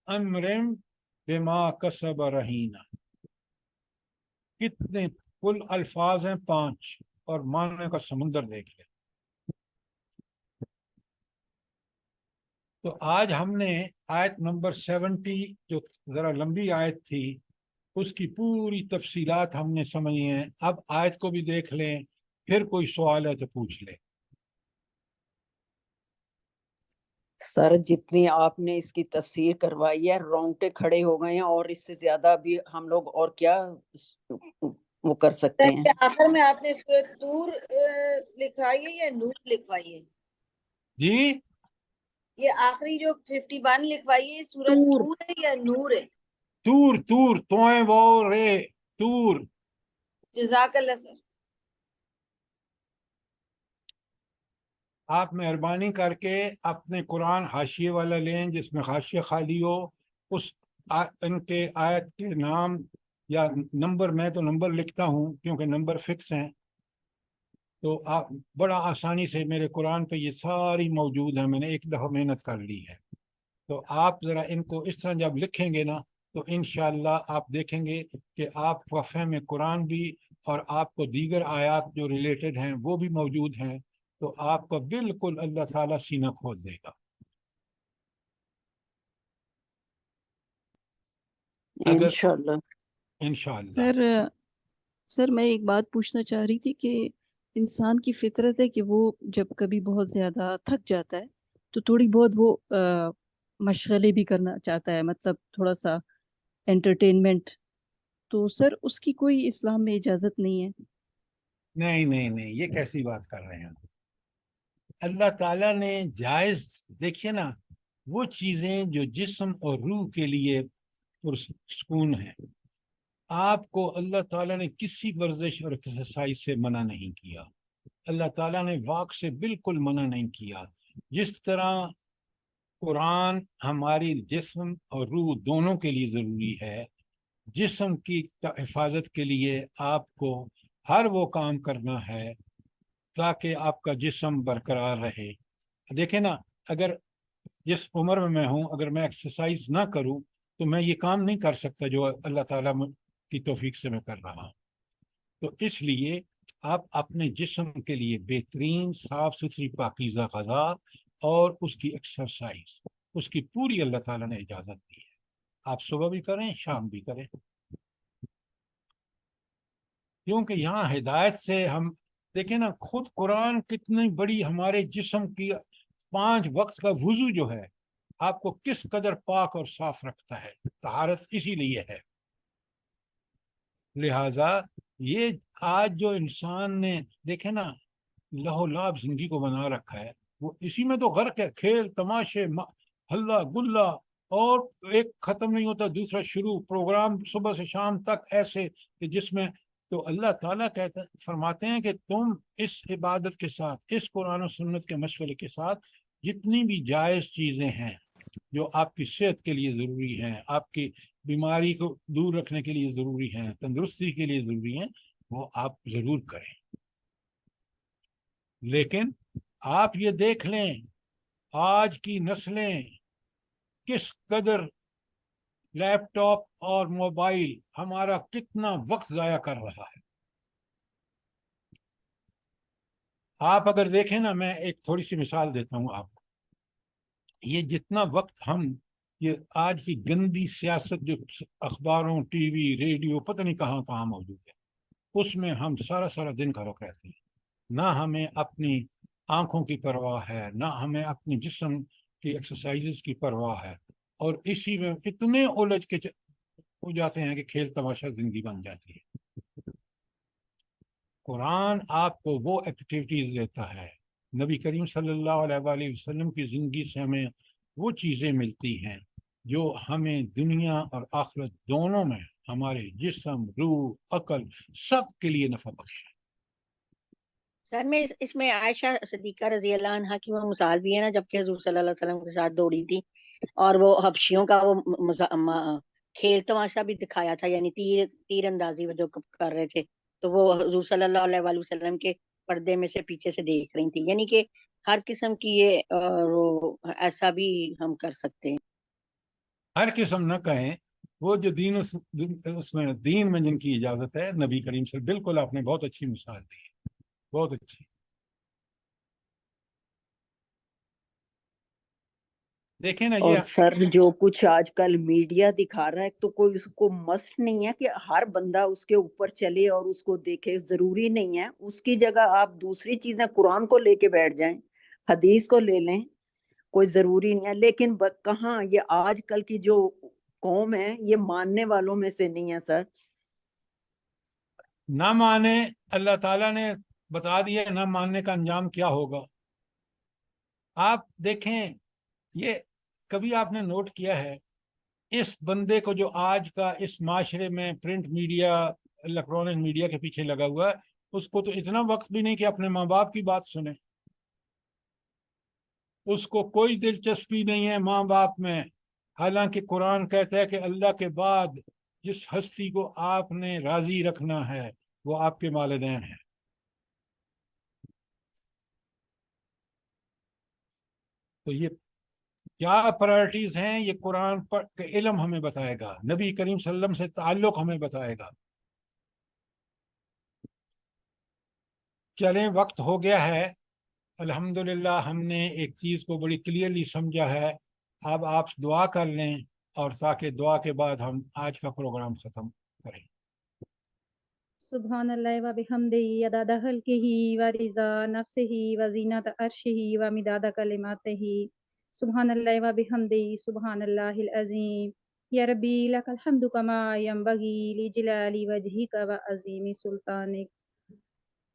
امر بما کسب رہینا. کتنے کل الفاظ ہیں 5، اور معنی کا سمندر دیکھ لیں. تو آج ہم نے آیت نمبر 70 جو ذرا لمبی آیت تھی اس کی پوری تفصیلات ہم نے سمجھی ہیں. اب آیت کو بھی دیکھ لیں، پھر کوئی سوال ہے تو پوچھ لیں. سر جتنی آپ نے اس کی تفسیر کروائی ہے رونگٹے کھڑے ہو گئے ہیں، اور اس سے زیادہ بھی ہم لوگ اور کیا وہ کر سکتے ہیں. آخر میں آپ نے سورۃ طور لکھوائی ہے یا نور لکھوائی ہے؟ جی یہ آخری جو 51 لکھوائی ہے سورۃ طور طور ہے یا نور ہے؟ تور تور توئیں وہ رے تور. جزاک اللہ سر. آپ مہربانی کر کے اپنے قرآن حاشیے والا لیں جس میں حاشیہ خالی ہو، اس ان کے آیت کے نام یا نمبر، میں تو نمبر لکھتا ہوں کیونکہ نمبر فکس ہیں، تو آپ بڑا آسانی سے میرے قرآن پہ یہ ساری موجود ہیں، میں نے ایک دفعہ محنت کر لی ہے. تو آپ ذرا ان کو اس طرح جب لکھیں گے نا تو انشاءاللہ آپ دیکھیں گے کہ آپ کا فہم قرآن بھی اور آپ کو دیگر آیات جو ریلیٹڈ ہیں وہ بھی موجود ہیں، تو آپ کو بالکل اللہ تعالیٰ سینہ کھول دے گا. اگر انشاءاللہ. انشاءاللہ. سر میں ایک بات پوچھنا چاہ رہی تھی کہ انسان کی فطرت ہے کہ وہ جب کبھی بہت زیادہ تھک جاتا ہے تو تھوڑی بہت وہ مشغلے بھی کرنا چاہتا ہے، مطلب تھوڑا سا انٹرٹینمنٹ، تو سر اس کی کوئی اسلام میں اجازت نہیں ہے؟ نہیں نہیں نہیں، یہ کیسی بات کر رہے ہیں؟ اللہ تعالیٰ نے جائز، دیکھیے نا، وہ چیزیں جو جسم اور روح کے لیے پرسکون ہیں، آپ کو اللہ تعالیٰ نے کسی ورزش اور ایکسرسائز سے منع نہیں کیا. اللہ تعالیٰ نے واک سے بالکل منع نہیں کیا. جس طرح قرآن ہماری جسم اور روح دونوں کے لیے ضروری ہے، جسم کی حفاظت کے لیے آپ کو ہر وہ کام کرنا ہے تاکہ آپ کا جسم برقرار رہے. دیکھیں نا، اگر جس عمر میں ہوں اگر میں ایکسرسائز نہ کروں تو میں یہ کام نہیں کر سکتا جو اللہ تعالیٰ کی توفیق سے میں کر رہا ہوں. تو اس لیے آپ اپنے جسم کے لیے بہترین صاف ستھری پاکیزہ غذا اور اس کی ایکسرسائز، اس کی پوری اللہ تعالیٰ نے اجازت دی ہے. آپ صبح بھی کریں شام بھی کریں، کیونکہ یہاں ہدایت سے ہم دیکھیں نا، خود قرآن کتنی بڑی ہمارے جسم کی 5 وقت کا وضو جو ہے آپ کو کس قدر پاک اور صاف رکھتا ہے. طہارت اسی لیے ہے. لہذا یہ آج جو انسان نے دیکھے نا لہو لاب زندگی کو بنا رکھا ہے، وہ اسی میں تو غرق ہے. کھیل تماشے ہلا گلا، اور ایک ختم نہیں ہوتا دوسرا شروع، پروگرام صبح سے شام تک ایسے کہ جس میں تو اللہ تعالیٰ فرماتے ہیں کہ تم اس عبادت کے ساتھ، اس قرآن و سنت کے مشورے کے ساتھ جتنی بھی جائز چیزیں ہیں جو آپ کی صحت کے لیے ضروری ہیں، آپ کی بیماری کو دور رکھنے کے لیے ضروری ہیں، تندرستی کے لیے ضروری ہیں، وہ آپ ضرور کریں. لیکن آپ یہ دیکھ لیں آج کی نسلیں کس قدر لیپ ٹاپ اور موبائل ہمارا کتنا وقت ضائع کر رہا ہے. آپ اگر دیکھیں نا، میں ایک تھوڑی سی مثال دیتا ہوں آپ کو. یہ جتنا وقت ہم یہ آج کی گندی سیاست جو اخباروں، ٹی وی، ریڈیو، پتہ نہیں کہاں کہاں موجود ہے، اس میں ہم سارا دن غرق رہتے ہیں. نہ ہمیں اپنی آنکھوں کی پرواہ ہے، نہ ہمیں اپنے جسم کی ایکسرسائزز کی پرواہ ہے، اور اسی میں اتنے الجھ کے ہو جاتے ہیں کہ کھیل تماشا زندگی بن جاتی ہے. قرآن آپ کو وہ ایکٹیویٹیز دیتا ہے، نبی کریم صلی اللہ علیہ وآلہ وسلم کی زندگی سے ہمیں وہ چیزیں ملتی ہیں جو ہمیں دنیا اور آخرت دونوں میں ہمارے جسم، روح، عقل سب کے لیے نفع بخش ہے. سر میں اس میں عائشہ صدیقہ رضی اللہ عنہا کی وہ مثال بھی ہے نا، جبکہ حضور صلی اللہ علیہ وسلم کے ساتھ دوڑی تھی اور وہ حبشیوں کا وہ کھیل تماشا بھی دکھایا تھا، یعنی تیر اندازی وہ جو کر رہے تھے، تو وہ حضور صلی اللہ علیہ وآلہ وسلم کے پردے میں سے پیچھے سے دیکھ رہی تھی. یعنی کہ ہر قسم کی یہ ایسا بھی ہم کر سکتے ہیں. ہر قسم نہ کہیں، وہ جو اس میں دین میں جن کی اجازت ہے، نبی کریم سے بالکل آپ نے بہت اچھی مثال دی ہے، بہت اچھی. دیکھیں نا اور یہ سر جو کچھ آج کل میڈیا دکھا رہا ہے تو کوئی اس کو مسٹ نہیں ہے کہ ہر بندہ اس کے اوپر چلے اور اس کو دیکھے، ضروری نہیں ہے. اس کی جگہ آپ دوسری چیزیں قرآن کو لے کے بیٹھ جائیں، حدیث کو لے لیں، کوئی ضروری نہیں ہے، لیکن کہاں یہ آج کل کی جو قوم ہے یہ ماننے والوں میں سے نہیں ہے سر. نہ مانے، اللہ تعالیٰ نے بتا دیا نہ ماننے کا انجام کیا ہوگا. آپ دیکھیں، یہ کبھی آپ نے نوٹ کیا ہے اس بندے کو جو آج کا اس معاشرے میں پرنٹ میڈیا الیکٹرانک میڈیا کے پیچھے لگا ہوا ہے، اس کو تو اتنا وقت بھی نہیں کہ اپنے ماں باپ کی بات سنے. اس کو کوئی دلچسپی نہیں ہے ماں باپ میں، حالانکہ قرآن کہتا ہے کہ اللہ کے بعد جس ہستی کو آپ نے راضی رکھنا ہے وہ آپ کے والدین ہیں. تو یہ کیا پرائرٹیز ہیں، یہ قرآن پر علم ہمیں بتائے گا، نبی کریم صلی اللہ علیہ وسلم سے تعلق ہمیں بتائے گا. چلیں، وقت ہو گیا ہے. الحمدللہ ہم نے ایک چیز کو بڑی کلیئرلی سمجھا ہے. اب آپ دعا کر لیں اور تاکہ دعا کے بعد ہم آج کا پروگرام ختم کریں. سبحان اللہ و بحمدہ عدد خلقہ و رضا نفسہ و زینت عرشہ و مداد کلماتہ. سبحان اللہ و بحمدہ سبحان اللہ العظیم. یا ربی لک الحمد کما ینبغی لجلال وجہک و عظیم سلطانک.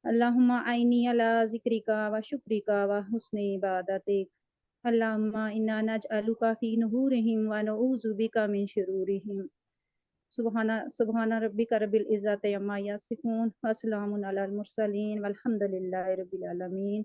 اللہم اعنی علی ذکرک و شکرک و حسن عبادتک. اللہم انا نجعلک فی نحورہم و نعوذ بک من شرورہم. سبحان ربک رب العزت عما یصفون وسلام علی المرسلین والحمد للہ رب العالمین.